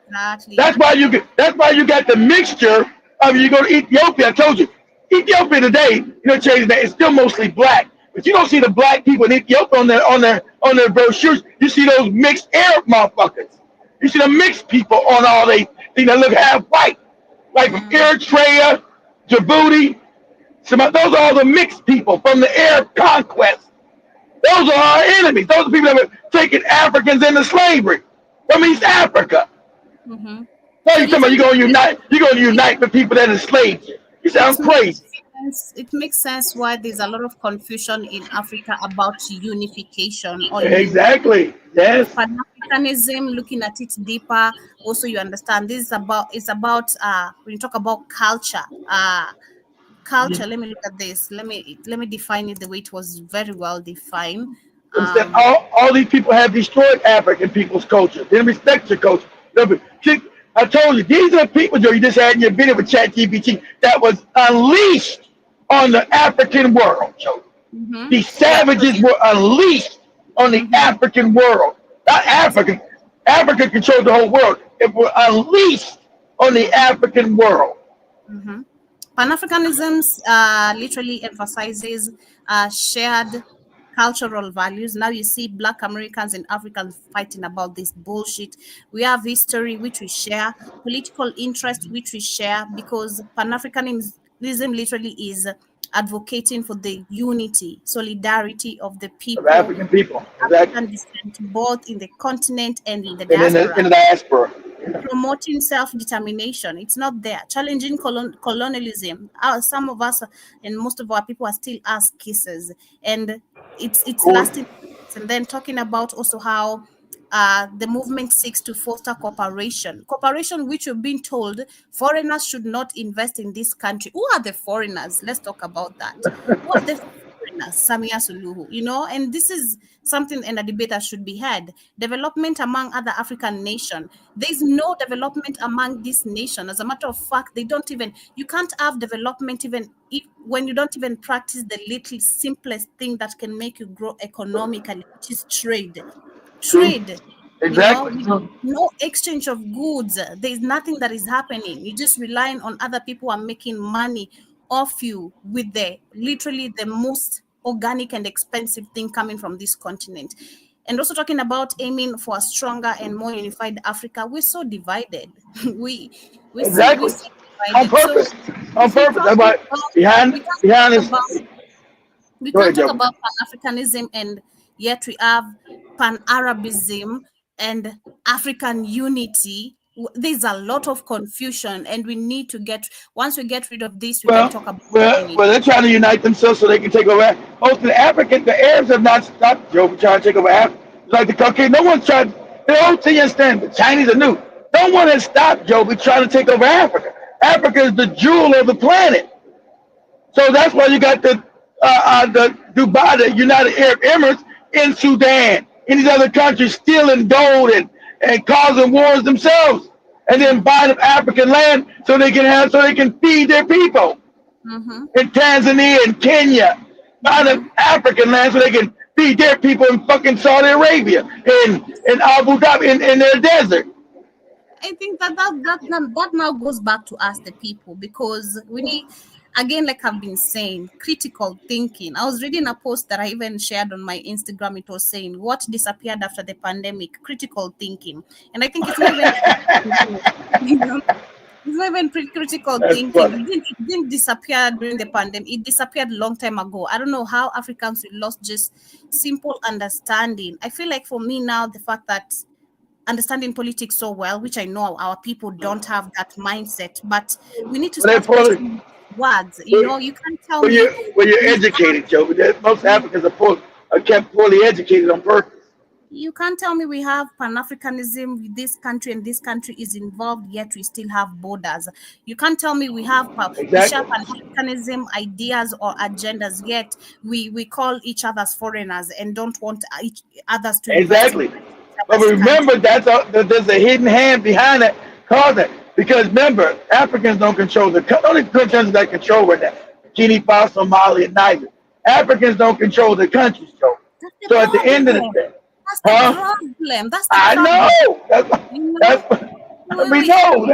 Exactly. That's why you got the mixture of, you go to Ethiopia. I told you, Ethiopia today, changing that, it's still mostly black. But you don't see the black people in Ethiopia on their brochures. You see those mixed Arab motherfuckers. You see the mixed people on all they look half white, like from Eritrea, Djibouti. Those are all the mixed people from the Arab conquest. Those are our enemies. Those are people that were taking Africans into slavery from East Africa. So you're talking about you're going to unite with people that enslaved you. You sound crazy. It makes sense why there's a lot of confusion in Africa about unification. Exactly. Yes. Pan-Africanism, looking at it deeper, also you understand it's about when you talk about culture. Let me look at this. Let me define it the way it was very well defined. All these people have destroyed African people's culture. They didn't respect your culture. I told you, these are the people, Joe, you just had in your video with ChatGPT that was unleashed on the African world, Joe. These savages were unleashed on the African world. Not African. Africa controlled the whole world. It were unleashed on the African world. Pan-Africanism literally emphasizes shared cultural values. Now you see Black Americans and Africans fighting about this bullshit. We have history which we share, political interest which we share, because Pan-Africanism literally is advocating for the unity, solidarity of the people, of African people, African descent, both in the continent and in the diaspora. In the diaspora. Promoting self-determination. It's not there. Challenging colonialism. Some of us and most of our people are still ass kissers, and it's lasting. And then talking about also how the movement seeks to foster cooperation, which we've been told foreigners should not invest in this country. Who are the foreigners? Let's talk about that. Who are the foreigners? Samia Suluhu, and this is something in a debate that should be had. Development among other African nations. There's no development among this nation. As a matter of fact, you can't have development even when you don't even practice the little simplest thing that can make you grow economically, which is trade. trade. Exactly. No exchange of goods. There's nothing that is happening. You're just relying on other people who are making money off you with literally the most organic and expensive thing coming from this continent. And also talking about aiming for a stronger and more unified Africa, we're so divided. we Exactly. so On divided. So purpose. On if we purpose. can't That's talk why about, behind we can't behind talk this. about we Go can't ahead, talk Joe. about Pan-Africanism and yet we have Pan-Arabism and African unity. There's a lot of confusion, and we need to once we get rid of this, we can Well, talk about well, unity. well, they're trying to unite themselves so they can take over. Most of the Arabs have not stopped Joe from trying to take over Africa. Like the Caucasian, no one's trying. The whole thing, you understand, the Chinese are new. No one has stopped Joe from trying to take over Africa. Africa is the jewel of the planet. So that's why you got the Dubai, the United Arab Emirates in Sudan, in these other countries stealing gold and causing wars themselves, and then buying up African land so they can feed their people. In Tanzania and Kenya, buying up African land so they can feed their people in fucking Saudi Arabia in Abu Dhabi in their desert. I think that now goes back to us, the people, because we need, again, like I've been saying, critical thinking. I was reading a post that I even shared on my Instagram. It was saying what disappeared after the pandemic: critical thinking. And I think it's not even it's not even critical That's thinking. funny. It didn't disappear during the pandemic. It disappeared a long time ago. I don't know how Africans we lost just simple understanding. I feel like for me now, the fact that understanding politics so well, which I know our people don't have that mindset, but we need to But they're start poorly. questioning words. Well, You can't tell me you're we have, educated, Joe. Most Africans are kept poorly educated on purpose. you can't tell me we have Pan-Africanism with this country and this country is involved, yet we still have borders. You can't tell me we share Exactly. Pan-Africanism ideas or agendas, yet we call each other's foreigners and don't want others to invest in Exactly. each But other's country. remember, there's a hidden hand behind that cause that. Because remember, Africans don't control the only countries that control right now: Guinea Faso, Mali, and Niger. Africans don't control the countries, Joe. That's the So at the end of the problem. day, That's the huh? problem. That's the I problem. know. You know, That's we we know.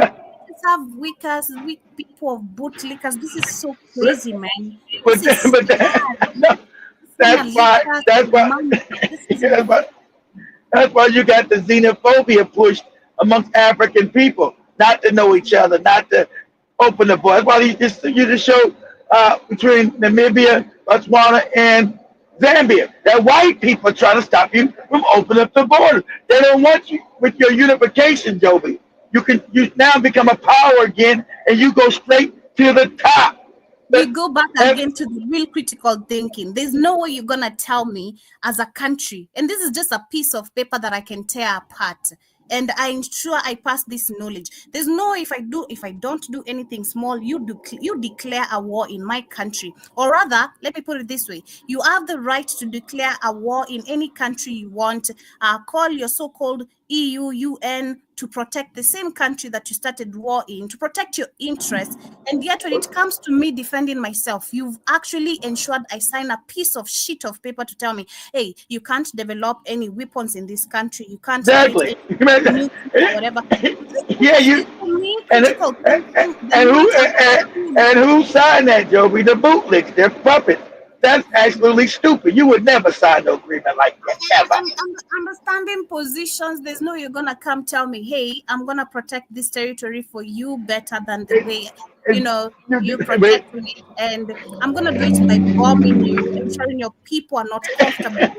just have weak people of bootlickers. This is so crazy, man. This But is so no, Sina that's why lickers that's and why money. This is that's why ridiculous. that's why you got the xenophobia pushed amongst African people, not to know each other, not to open the book. That's why you just showed between Namibia, Botswana, and Zambia that white people are trying to stop you from opening up the border. They don't want you with your unification, Joby. You now become a power again, and you go straight to the top. We But go back ev- again to the real critical thinking. There's no way you're gonna tell me as a country, and this is just a piece of paper that I can tear apart. And I'm sure I pass this knowledge. There's no way if I don't do anything small, you declare a war in my country. Or rather, let me put it this way: you have the right to declare a war in any country you want. Call your so-called EU, UN to protect the same country that you started war in, to protect your interests. And yet, when it comes to me defending myself, you've actually ensured I sign a piece of sheet of paper to tell me, hey, you can't develop any weapons in this country. You can't create exactly. any nuclear or whatever. Yeah, you For me, and critical and, thinking, the and who moment and who signed that, Joby? The bootlegs. They're puppets. That's absolutely stupid. You would never sign no agreement like that. Never. I'm understanding positions. There's no you're gonna come tell me, hey, I'm gonna protect this territory for you better than the It, way it, you but protect me, and I'm gonna do it by bombing you, ensuring your people are not comfortable.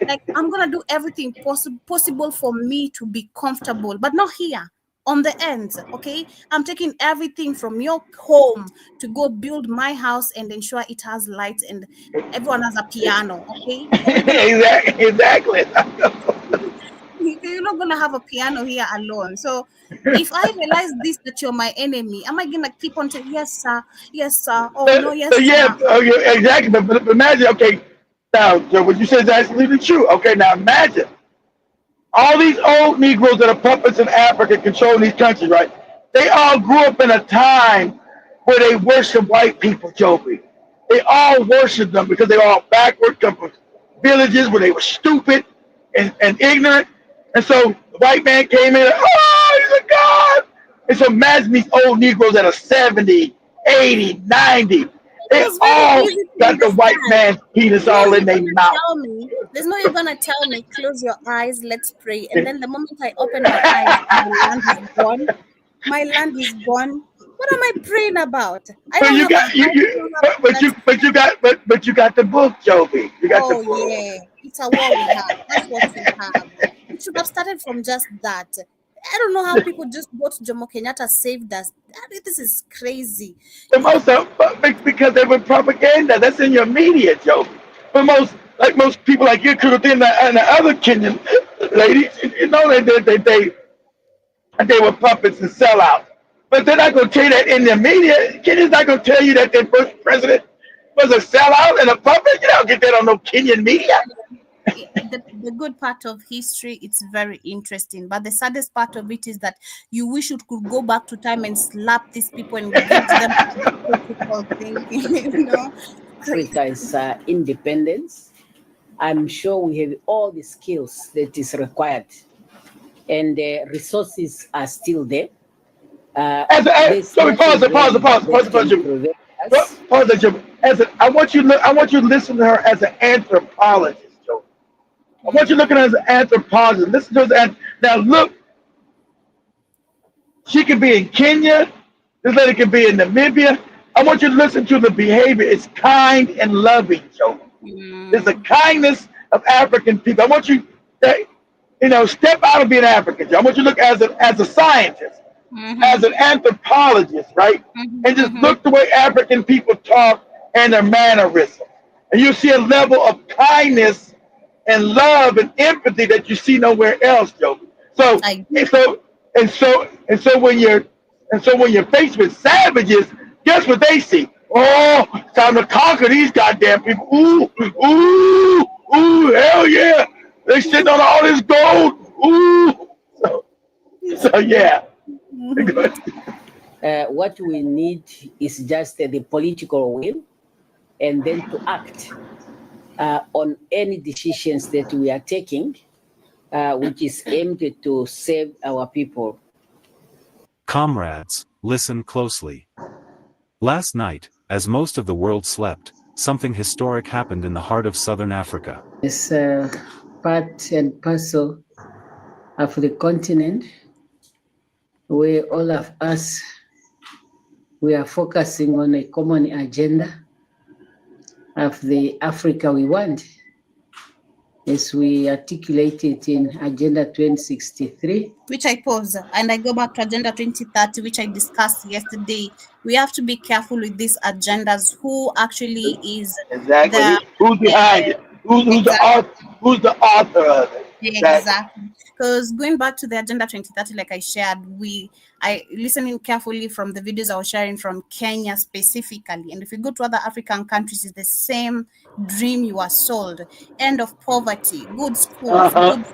Like I'm gonna do everything possible for me to be comfortable, but not here on the ends. Okay, I'm taking everything from your home to go build my house and ensure it has lights and everyone has a piano. Okay, you're gonna exactly. you're not gonna have a piano here alone. So if I realize this that you're my enemy, am I gonna keep on saying yes sir, oh no, yes Yeah, sir? yeah, exactly. But imagine, okay, now Joe, what you said is absolutely true. Okay, now imagine all these old Negroes that are puppets in Africa controlling these countries, right? They all grew up in a time where they worship white people, Joby. They all worship them because they all backward, come from villages where they were stupid. and ignorant. And so the white man came in, oh, he's a god. And so imagine these old Negroes that are 70, 80, 90. It They was very all easy to got the white understand. man's penis No, all you're in their gonna mouth. tell me. There's no you're gonna tell me, close your eyes, let's pray. And then the moment I open my eyes, my land is gone. My land is gone. What am I praying about? I But don't you have a got house, I don't have let's but you got the book, Joby. You got the oh book. yeah. It's a war we have. That's what we have. We should have started from just that. I don't know how people just go to Jomo Kenyatta saved us. This is crazy. The most because they were propaganda. That's in your media, Joby. But most people like you could have been and the other Kenyan ladies, you know they were puppets and sellouts. But they're not going to tell you that in the media. Kenya's not going to tell you that their first president was a sellout and a puppet. You don't get that on no Kenyan media. The good part of history, it's very interesting, but the saddest part of it is that you wish you could go back to time and slap these people and give them critical thinking. Africa is independence. I'm sure we have all the skills that is required, and the resources are still there. So pause it. I want you to listen to her as an anthropologist, Joe. I want you looking at her as an anthropologist. Listen to her. Now look, she could be in Kenya. This lady could be in Namibia. I want you to listen to the behavior. It's kind and loving, Joe. There's a kindness of African people. I want you to step out of being African. Joe. I want you to look as a scientist, as an anthropologist, right? And just look the way African people talk and their mannerisms. And you see a level of kindness and love and empathy that you see nowhere else, Joe. So when you're faced with savages, guess what they see? Oh, it's time to conquer these goddamn people. Ooh, hell yeah. They sitting on all this gold. Ooh. So yeah. What we need is just the political will, and then to act on any decisions that we are taking, which is aimed to save our people. Comrades, listen closely. Last night, as most of the world slept, something historic happened in the heart of southern Africa. It's part and parcel of the continent where all of us, we are focusing on a common agenda of the Africa we want, as we articulated in Agenda 2063. Which I pause and I go back to Agenda 2030, which I discussed yesterday. We have to be careful with these agendas. Who actually is exactly who's behind it? Who's the author of it? Exactly. Because going back to the Agenda 2030, like I shared, I listening carefully from the videos I was sharing from Kenya specifically. And if you go to other African countries, it's the same dream you are sold. End of poverty, good schools, good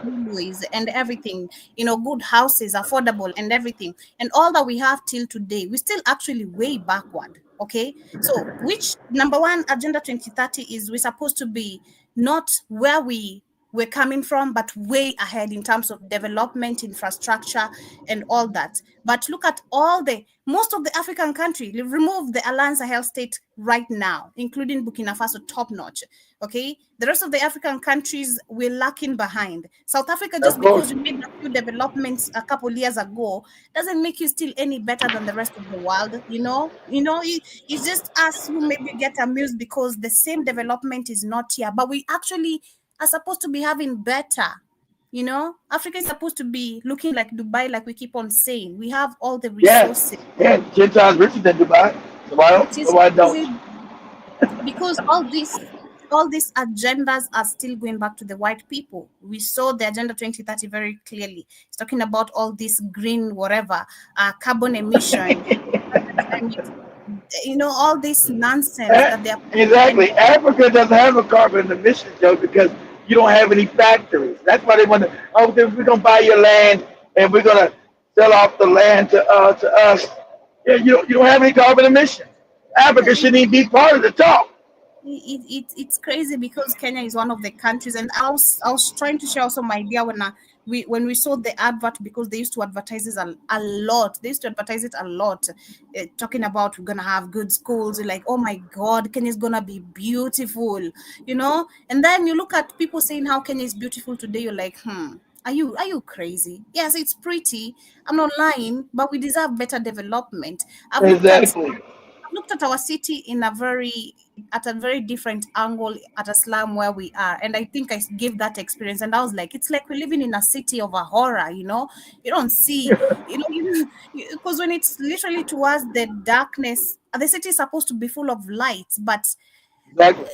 railways and everything, good houses, affordable and everything. And all that we have till today, we're still actually way backward. Okay. So which number one, Agenda 2030 is we're supposed to be not where we're coming from, but way ahead in terms of development, infrastructure, and all that. But look at most of the African countries, remove the Alliance Sahel State right now, including Burkina Faso, top notch. Okay, the rest of the African countries, we're lacking behind. South Africa, just because we made a few developments a couple years ago, doesn't make you still any better than the rest of the world. It's just us who maybe get amused because the same development is not here, but we actually are supposed to be having better. Africa is supposed to be looking like Dubai, like we keep on saying. We have all the resources. Yeah, 10 times richer than Dubai. So why don't? Because all these agendas are still going back to the white people. We saw the Agenda 2030 very clearly. It's talking about all this green whatever, carbon emission, all this nonsense that they're exactly. Africa doesn't have a carbon emission, Joe, because you don't have any factories. That's why they want to. Oh, we're gonna buy your land and we're gonna sell off the land to us. Yeah, you don't have any carbon emissions. Africa shouldn't even be part of the talk. It's crazy because Kenya is one of the countries, and I was trying to share also my idea when we saw the advert, because they used to advertise it a lot. They used to advertise it a lot, talking about we're gonna have good schools. You're like, oh my God, Kenya is gonna be beautiful, And then you look at people saying how Kenya is beautiful today. You're like, Are you crazy? Yes, it's pretty. I'm not lying, but we deserve better development. I've looked at Exactly. looked at our city at a very different angle, at a slum where we are, and I think I gave that experience, and I was like, it's like we're living in a city of a horror. You don't see, because when it's literally towards the darkness, the city is supposed to be full of lights, but Exactly.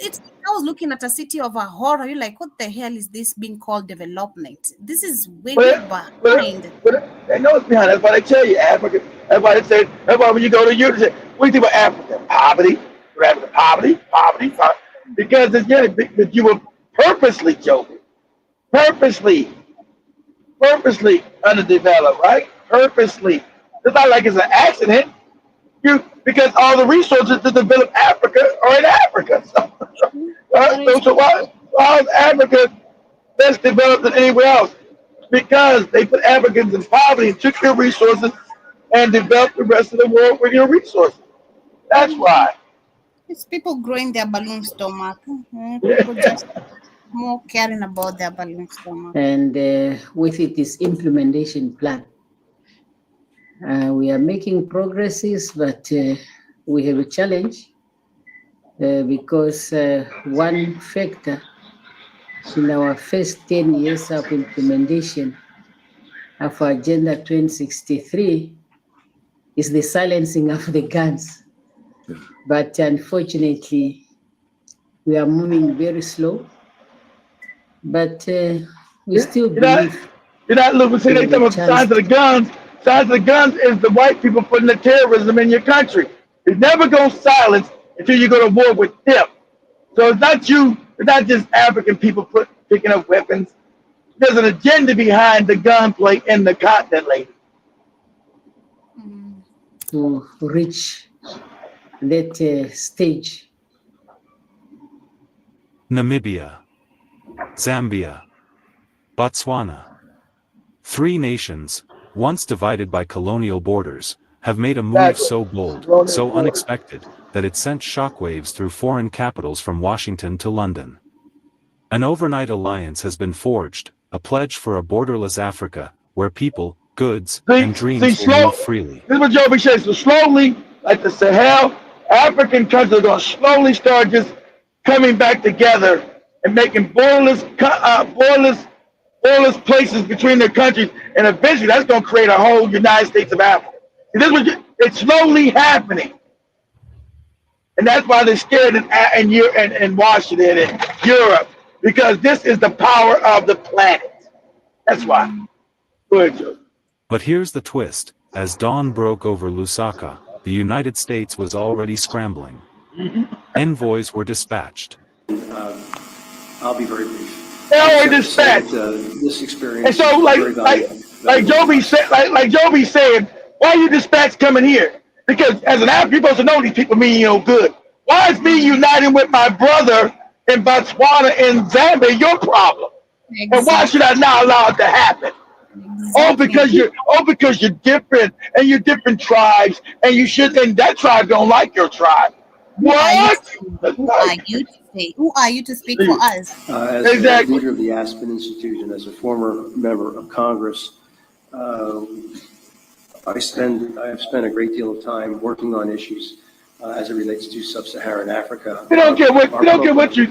I was looking at a city of a horror. You're like, what the hell is this being called development? This is way behind. They know it's behind. That's why they tell you Africa. That's why they say. That's why when you go to Europe, they say, "What do you think about Africa? Poverty. Africa, poverty. Because because you were purposely joking, purposely, purposely underdeveloped, right? Purposely. It's not like it's an accident. Because all the resources to develop Africa are in Africa. So why is Africa less developed than anywhere else? Because they put Africans in poverty and took your resources and developed the rest of the world with your resources. That's why. It's people growing their balloon stomach. People just more caring about their balloon stomach. And with it is implementation plan. We are making progresses, but we have a challenge because one factor in our first 10 years of implementation of Agenda 2063 is the silencing of the guns. But unfortunately, we are moving very slow. But we still believe. You're not looking. See, they talk about the size of the guns. Size of the guns is the white people putting the terrorism in your country. It's never going to silence until you go to war with them. So it's not you. It's not just African people picking up weapons. There's an agenda behind the gunplay in the continent, lady. To reach that stage. Namibia, Zambia, Botswana. 3 nations, once divided by colonial borders, have made a move so bold, so unexpected, that it sent shockwaves through foreign capitals from Washington to London. An overnight alliance has been forged, a pledge for a borderless Africa, where people, goods, and dreams will move freely. This is what Joe B. says. So slowly, like the Sahel, African countries are going to slowly start just coming back together and making borderless places between their countries, and eventually that's going to create a whole United States of Africa. And it's slowly happening, and that's why they're scared in Washington and Europe, because this is the power of the planet. That's why. Go ahead, Joe. But here's the twist: as dawn broke over Lusaka, the United States was already scrambling. Envoys were dispatched. I'll be very brief. They always dispatched. This experience. And so, like Joby said, like Joby said, why are you dispatched coming here? Because as an African, you're supposed to know these people mean you no good. Why is me uniting with my brother in Botswana and Zambia your problem? Exactly. And why should I not allow it to happen? Exactly. Because you're different and you're different tribes, and that tribe don't like your tribe. What? Who are you to say? Who are you to speak for us? As a leader of the Aspen Institute, as a former member of Congress, I have spent a great deal of time working on issues as it relates to sub-Saharan Africa. We don't care what you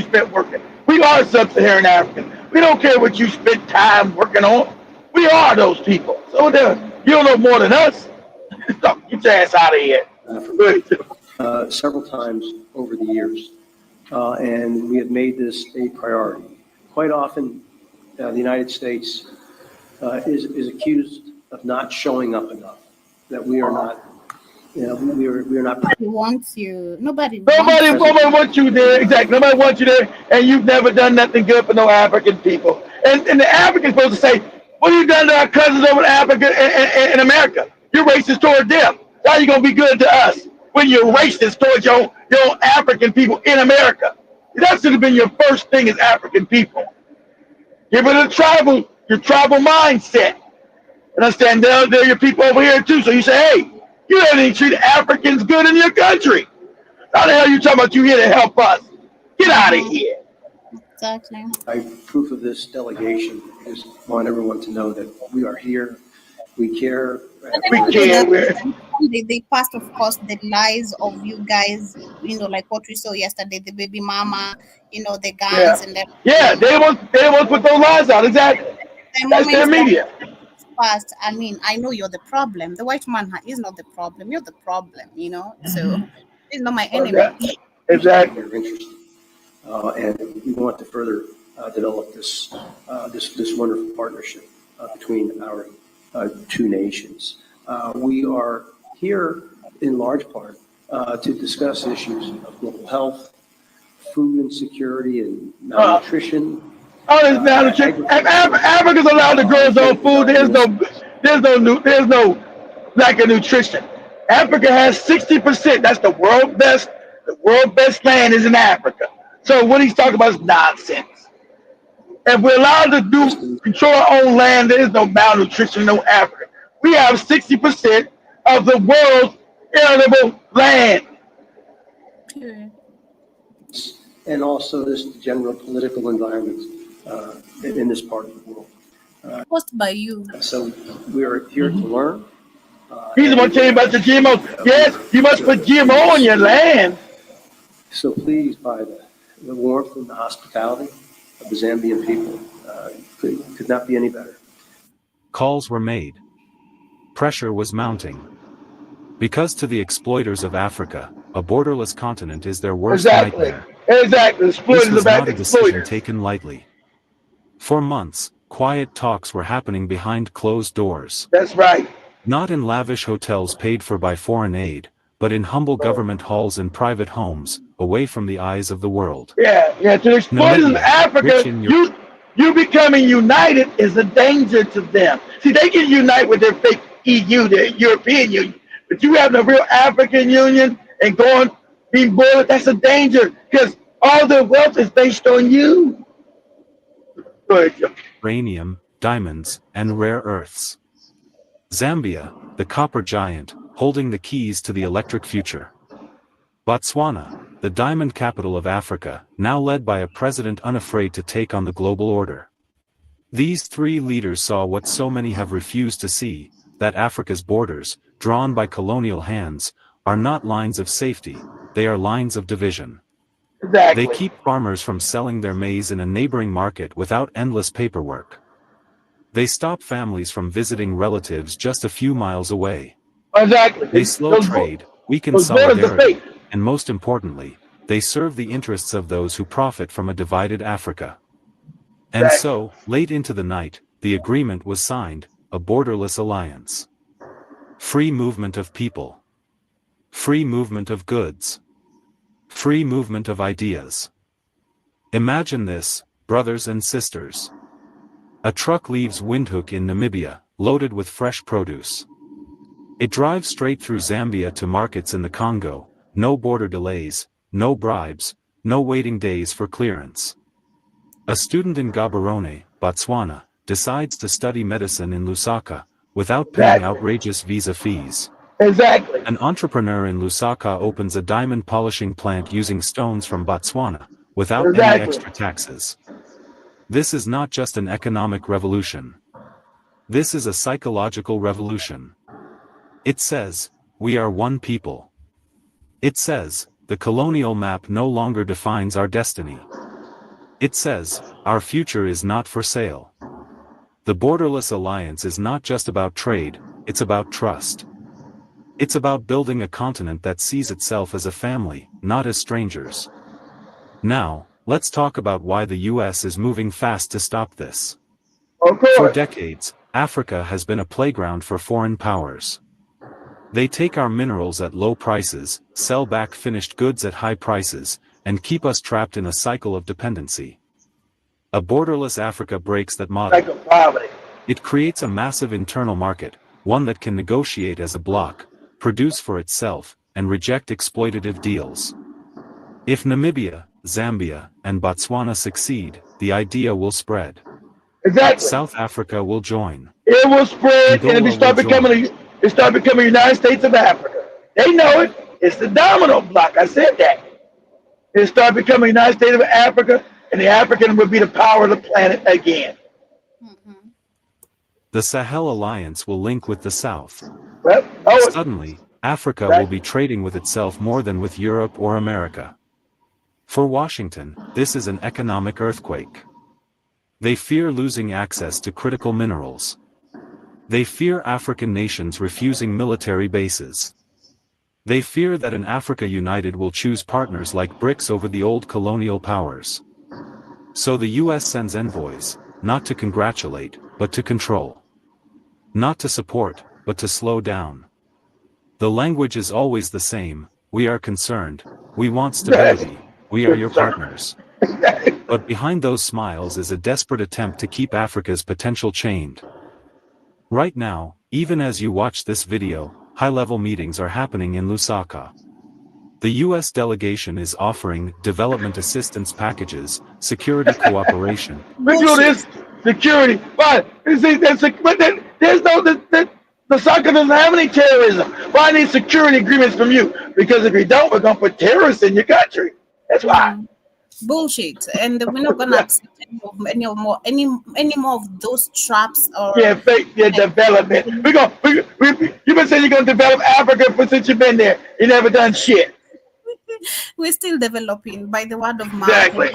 spent working. We are sub-Saharan African. We don't care what you spent time working on. We are those people. So you don't know more than us. Get your ass out of here. Several times over the years, and we have made this a priority. Quite often, the United States is accused of not showing up enough, that we are not, we are not. Nobody wants you. Nobody wants you there. Exactly. Nobody wants you there, and you've never done nothing good for no African people. And the Africans supposed to say, what have you done to our cousins over in Africa and America? You're racist toward them. How are you going to be good to us? when you're racist towards your own African people in America. That should have been your first thing as African people. Give it your tribal mindset. And understand they're your people over here too. So you say, hey, you haven't even treated Africans good in your country. How the hell are you talking about you here to help us? Get out of here. Exactly. Proof of this delegation. I just want everyone to know that we are here. We care. They passed, of course, the lies of you guys, like what we saw yesterday, the baby mama, the guns and everything. Yeah, they want to put those lies out. Exactly. That's their media. Past, I mean, I know you're the problem. The white man is not the problem. You're the problem, So he's not my enemy. Exactly. You're interested. And we want to further develop this wonderful partnership between our two nations. We are here in large part to discuss issues of global health, food insecurity and malnutrition. There's malnutrition. Africa's allowed to grow its own food. There's no lack of nutrition. Africa has 60%. That's the world best. The world best land is in Africa. So what he's talking about is nonsense. If we're allowed to control our own land, there is no malnutrition, no Africa. We have 60% of the world's arable land. And also this general political environment in this part of the world. Caused by you. So we're here to learn. He's the one telling you about the GMOs. Yes, you must put GMO on your land. So please, by the warmth and the hospitality of the Zambian people, could not be any better. Calls were made. Pressure was mounting. Because to the exploiters of Africa, a borderless continent is their worst nightmare. Exactly. This was not a decision taken lightly. For months, quiet talks were happening behind closed doors. That's right. Not in lavish hotels paid for by foreign aid, but in humble government halls and private homes, away from the eyes of the world. Yeah. To the exploiters of Africa, you becoming united is a danger to them. See, they can unite with their fake EU, the European Union, but you have the real African Union and being bordered, that's a danger because all their wealth is based on you. Uranium, diamonds, and rare earths. Zambia, the copper giant, holding the keys to the electric future. Botswana, the diamond capital of Africa, now led by a president unafraid to take on the global order. These three leaders saw what so many have refused to see, that Africa's borders, drawn by colonial hands, are not lines of safety, they are lines of division. Exactly. They keep farmers from selling their maize in a neighboring market without endless paperwork. They stop families from visiting relatives just a few miles away. Exactly. They slow trade, weaken solidarity, and most importantly, they serve the interests of those who profit from a divided Africa. And so, late into the night, the agreement was signed, a borderless alliance. Free movement of people. Free movement of goods. Free movement of ideas. Imagine this, brothers and sisters. A truck leaves Windhoek in Namibia, loaded with fresh produce. It drives straight through Zambia to markets in the Congo, no border delays, no bribes, no waiting days for clearance. A student in Gaborone, Botswana, decides to study medicine in Lusaka, without paying outrageous visa fees. Exactly. An entrepreneur in Lusaka opens a diamond polishing plant using stones from Botswana, without any extra taxes. This is not just an economic revolution. This is a psychological revolution. It says, we are one people. It says, the colonial map no longer defines our destiny. It says, our future is not for sale. The borderless alliance is not just about trade, it's about trust. It's about building a continent that sees itself as a family, not as strangers. Now, let's talk about why the US is moving fast to stop this. For decades, Africa has been a playground for foreign powers. They take our minerals at low prices, sell back finished goods at high prices, and keep us trapped in a cycle of dependency. A borderless Africa breaks that model. It creates a massive internal market, one that can negotiate as a bloc, produce for itself, and reject exploitative deals. If Namibia, Zambia, and Botswana succeed, the idea will spread. Exactly. South Africa will join. It will spread, and Angola will join. it start becoming United States of Africa. They know it. It's the domino block. I said that. It start becoming United States of Africa, and the African will be the power of the planet again. The Sahel Alliance will link with the South. Well, suddenly, Africa will be trading with itself more than with Europe or America. For Washington, this is an economic earthquake. They fear losing access to critical minerals. They fear African nations refusing military bases. They fear that an Africa united will choose partners like BRICS over the old colonial powers. So the US sends envoys, not to congratulate, but to control. Not to support, but to slow down. The language is always the same: we are concerned, we want stability, we are your partners. But behind those smiles is a desperate attempt to keep Africa's potential chained. Right now, even as you watch this video, high-level meetings are happening in Lusaka. The US delegation is offering development assistance packages, security cooperation. We do this security, but there's no Lusaka doesn't have any terrorism. Why I need security agreements from you? Because if you don't, we're gonna put terrorists in your country. That's why. Bullshit, and we're not gonna accept any more of those traps or fake development. You've been saying you're gonna develop Africa since you've been there. You never done shit. We're still developing by the word of mouth. Exactly.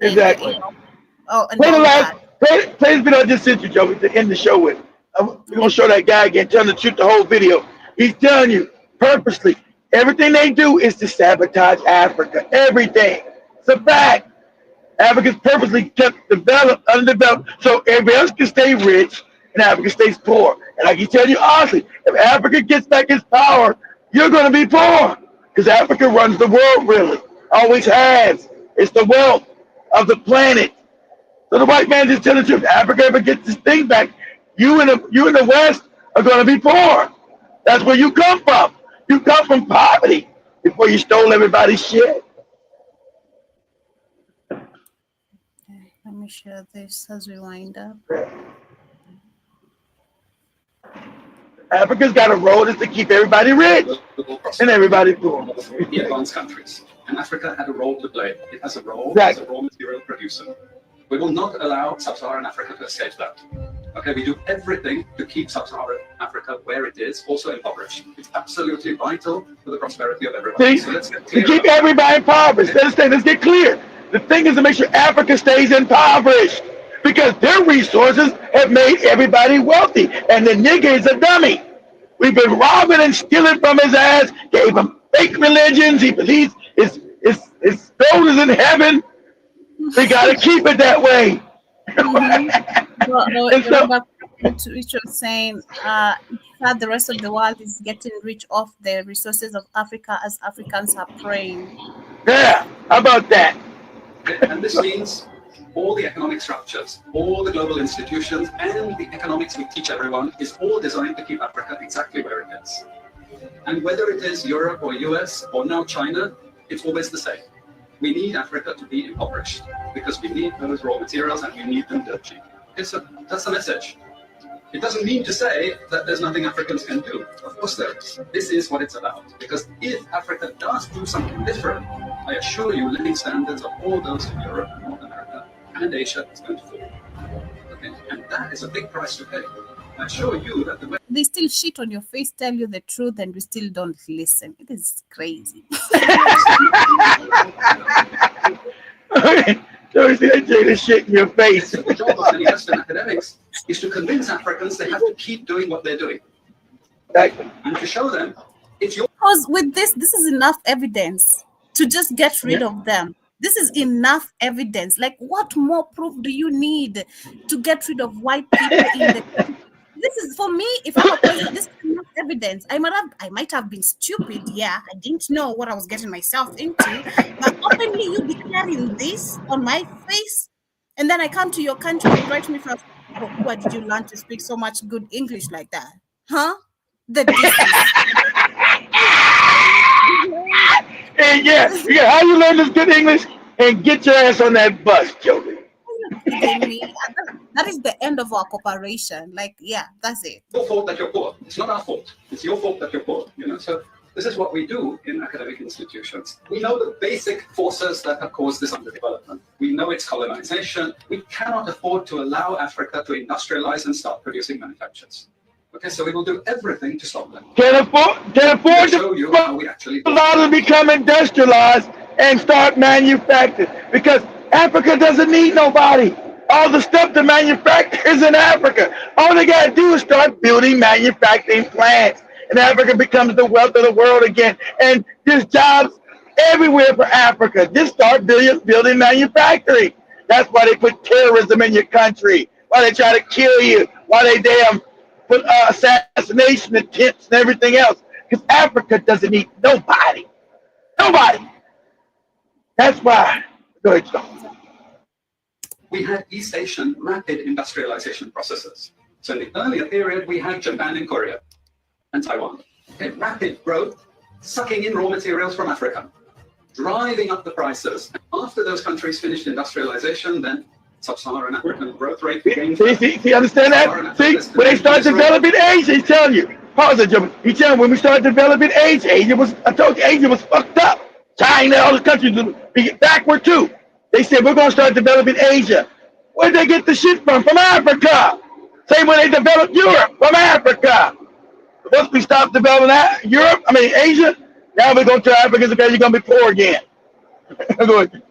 Exactly. Play this video I just sent you, Joe, to end the show with. We're gonna show that guy again, telling the truth the whole video. He's telling you purposely. Everything they do is to sabotage Africa. Everything. It's a fact. Africa's purposely kept undeveloped, so everybody else can stay rich and Africa stays poor. And I can tell you honestly, if Africa gets back its power, you're going to be poor. Because Africa runs the world, really. Always has. It's the wealth of the planet. So the white man just telling the truth. If Africa ever gets this thing back, you in the West are going to be poor. That's where you come from. You come from poverty before you stole everybody's shit. Let me share this as we wind up. Africa's got a role is to keep everybody rich and everybody poor. The advanced countries. And Africa had a role to play. It has a role as a raw material producer. We will not allow sub-Saharan Africa to escape that. Okay, we do everything to keep sub-Saharan Africa where it is, also impoverished. It's absolutely vital for the prosperity of everyone. See, so let's get clear. To keep everybody impoverished. Let's get clear. The thing is to make sure Africa stays impoverished because their resources have made everybody wealthy, and the nigger is a dummy. We've been robbing and stealing from his ass, gave him fake religions. He believes his soul is in heaven. We got to keep it that way. Which was saying that the rest of the world is getting rich off the resources of Africa as Africans are praying. Yeah, how about that? And this means all the economic structures, all the global institutions, and the economics we teach everyone is all designed to keep Africa exactly where it is. And whether it is Europe or US or now China, it's always the same. We need Africa to be impoverished because we need those raw materials and we need them dirt cheap. That's the message. It doesn't mean to say that there's nothing Africans can do. Of course there is. This is what it's about. Because if Africa does do something different, I assure you living standards of all those in Europe, North America, and Asia is going to fall. Okay? And that is a big price to pay. I assure you that they still shit on your face, tell you the truth, and we still don't listen. It is crazy. Don't see that Jada shit in your face. The job of many Western academics is to convince Africans they have to keep doing what they're doing. Exactly. And to show them it's your... Because with this is enough evidence to just get rid of them. This is enough evidence. Like, what more proof do you need to get rid of white people in the country? This is, for me, if I'm a president, this is enough evidence. I might have been stupid. Yeah, I didn't know what I was getting myself into. But openly you declaring this on my face, and then I come to your country and write me from, where did you learn to speak so much good English like that? Huh? The difference. yeah. How you learn this good English and get your ass on that bus, Joey? Kidding me? That is the end of our cooperation. Like, yeah, that's it. Your fault that you're poor. It's not our fault. It's your fault that you're poor. So this is what we do in academic institutions. We know the basic forces that have caused this underdevelopment. We know it's colonization. We cannot afford to allow Africa to industrialize and start producing manufacturers. Okay, so we will do everything to stop them. Can afford show you how we actually do. Allow them to become industrialized and start manufacturing, because Africa doesn't need nobody. All the stuff to manufacture is in Africa. All they got to do is start building manufacturing plants, and Africa becomes the wealth of the world again. And there's jobs everywhere for Africa. Just start building manufacturing. That's why they put terrorism in your country, why they try to kill you, why they damn put assassination attempts and everything else. Because Africa doesn't need nobody. Nobody. That's why. Go ahead, John. We had East Asian rapid industrialization processes. So in the earlier period, we had Japan and Korea and Taiwan. Okay, rapid growth, sucking in raw materials from Africa, driving up the prices. After those countries finished industrialization, then sub-Saharan African growth rate became... See, understand that? See, when they start developing Asia, he's telling you. Pause it, Joe. He's telling you, when we started developing Asia, I told you, Asia was fucked up. China, all the countries be backward too. They said, we're going to start developing Asia. Where'd they get the shit from? From Africa. Same way they developed Europe, from Africa. Once we stop developing Asia, now we're going to Africa because you're going to be poor again. Go ahead.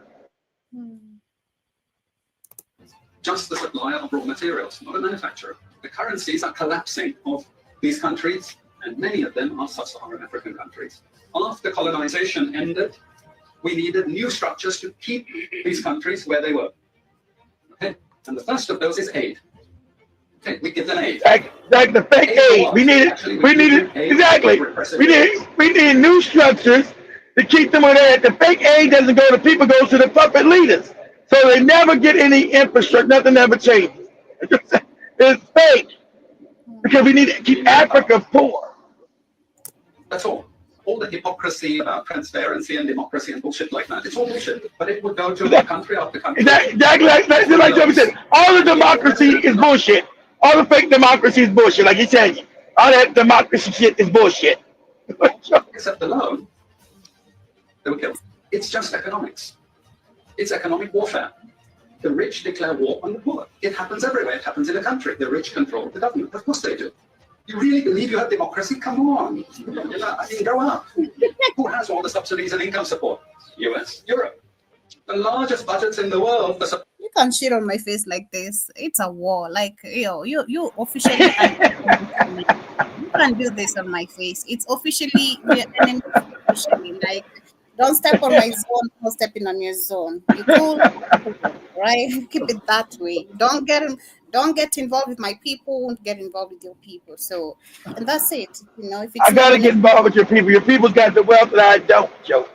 Just the supplier of raw materials, not a manufacturer. The currencies are collapsing of these countries, and many of them are sub-Saharan African countries. After colonization ended, we needed new structures to keep these countries where they were. Okay, and the first of those is aid. Okay, we give them aid. Like the fake aid. We need new structures to keep them where they're at. The fake aid doesn't go to people, goes to the puppet leaders. So they never get any infrastructure, nothing ever changes. It's fake. Because we need to keep Africa poor. That's all. All the hypocrisy about transparency and democracy and bullshit like that, it's all bullshit. But it would go to country after country. Exactly like Joey said. All the democracy is bullshit. All the fake democracy is bullshit, like he's telling you. All that democracy shit is bullshit. Except the loan, they were killed. It's just economics. It's economic warfare. The rich declare war on the poor. It happens everywhere. It happens in a country. The rich control the government. Of course they do. You really believe you have democracy? Come on. Grow up. Who has all the subsidies and income support? US, Europe. The largest budgets in the world for support. You can't shit on my face like this. It's a war. Like, you officially you can't do this on my face. It's officially we're enemies officially. Like, don't step on my zone, no stepping on your zone. You cool, right? Keep it that way. Don't get involved with my people, won't get involved with your people. So, and that's it. If it's I gotta get involved with your people. Your people's got the wealth that I don't, Joe.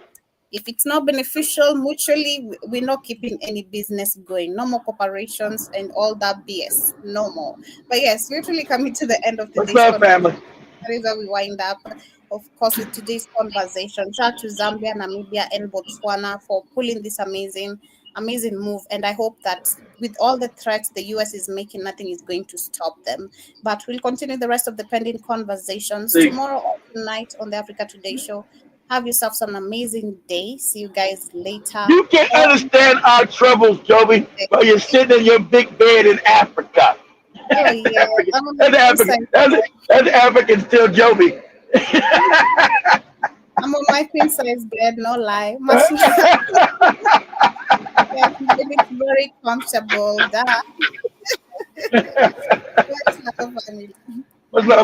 If it's not beneficial mutually, we're not keeping any business going. No more corporations and all that BS. No more. But yes, literally coming to the end of the What's up, family? That is how we wind up. Of course, with today's conversation, shout out to Zambia, Namibia, and Botswana for pulling this amazing move. And I hope that with all the threats the US is making, nothing is going to stop them. But we'll continue the rest of the pending conversations tomorrow or tonight on the Africa Today show. Have yourselves an amazing day. See you guys later. You can't understand our troubles, Joby, while you're sitting in your big bed in Africa. Oh, yeah. That's African still, Joby. I'm on my queen size bed, no lie. It's very comfortable. What's up, family? What's up?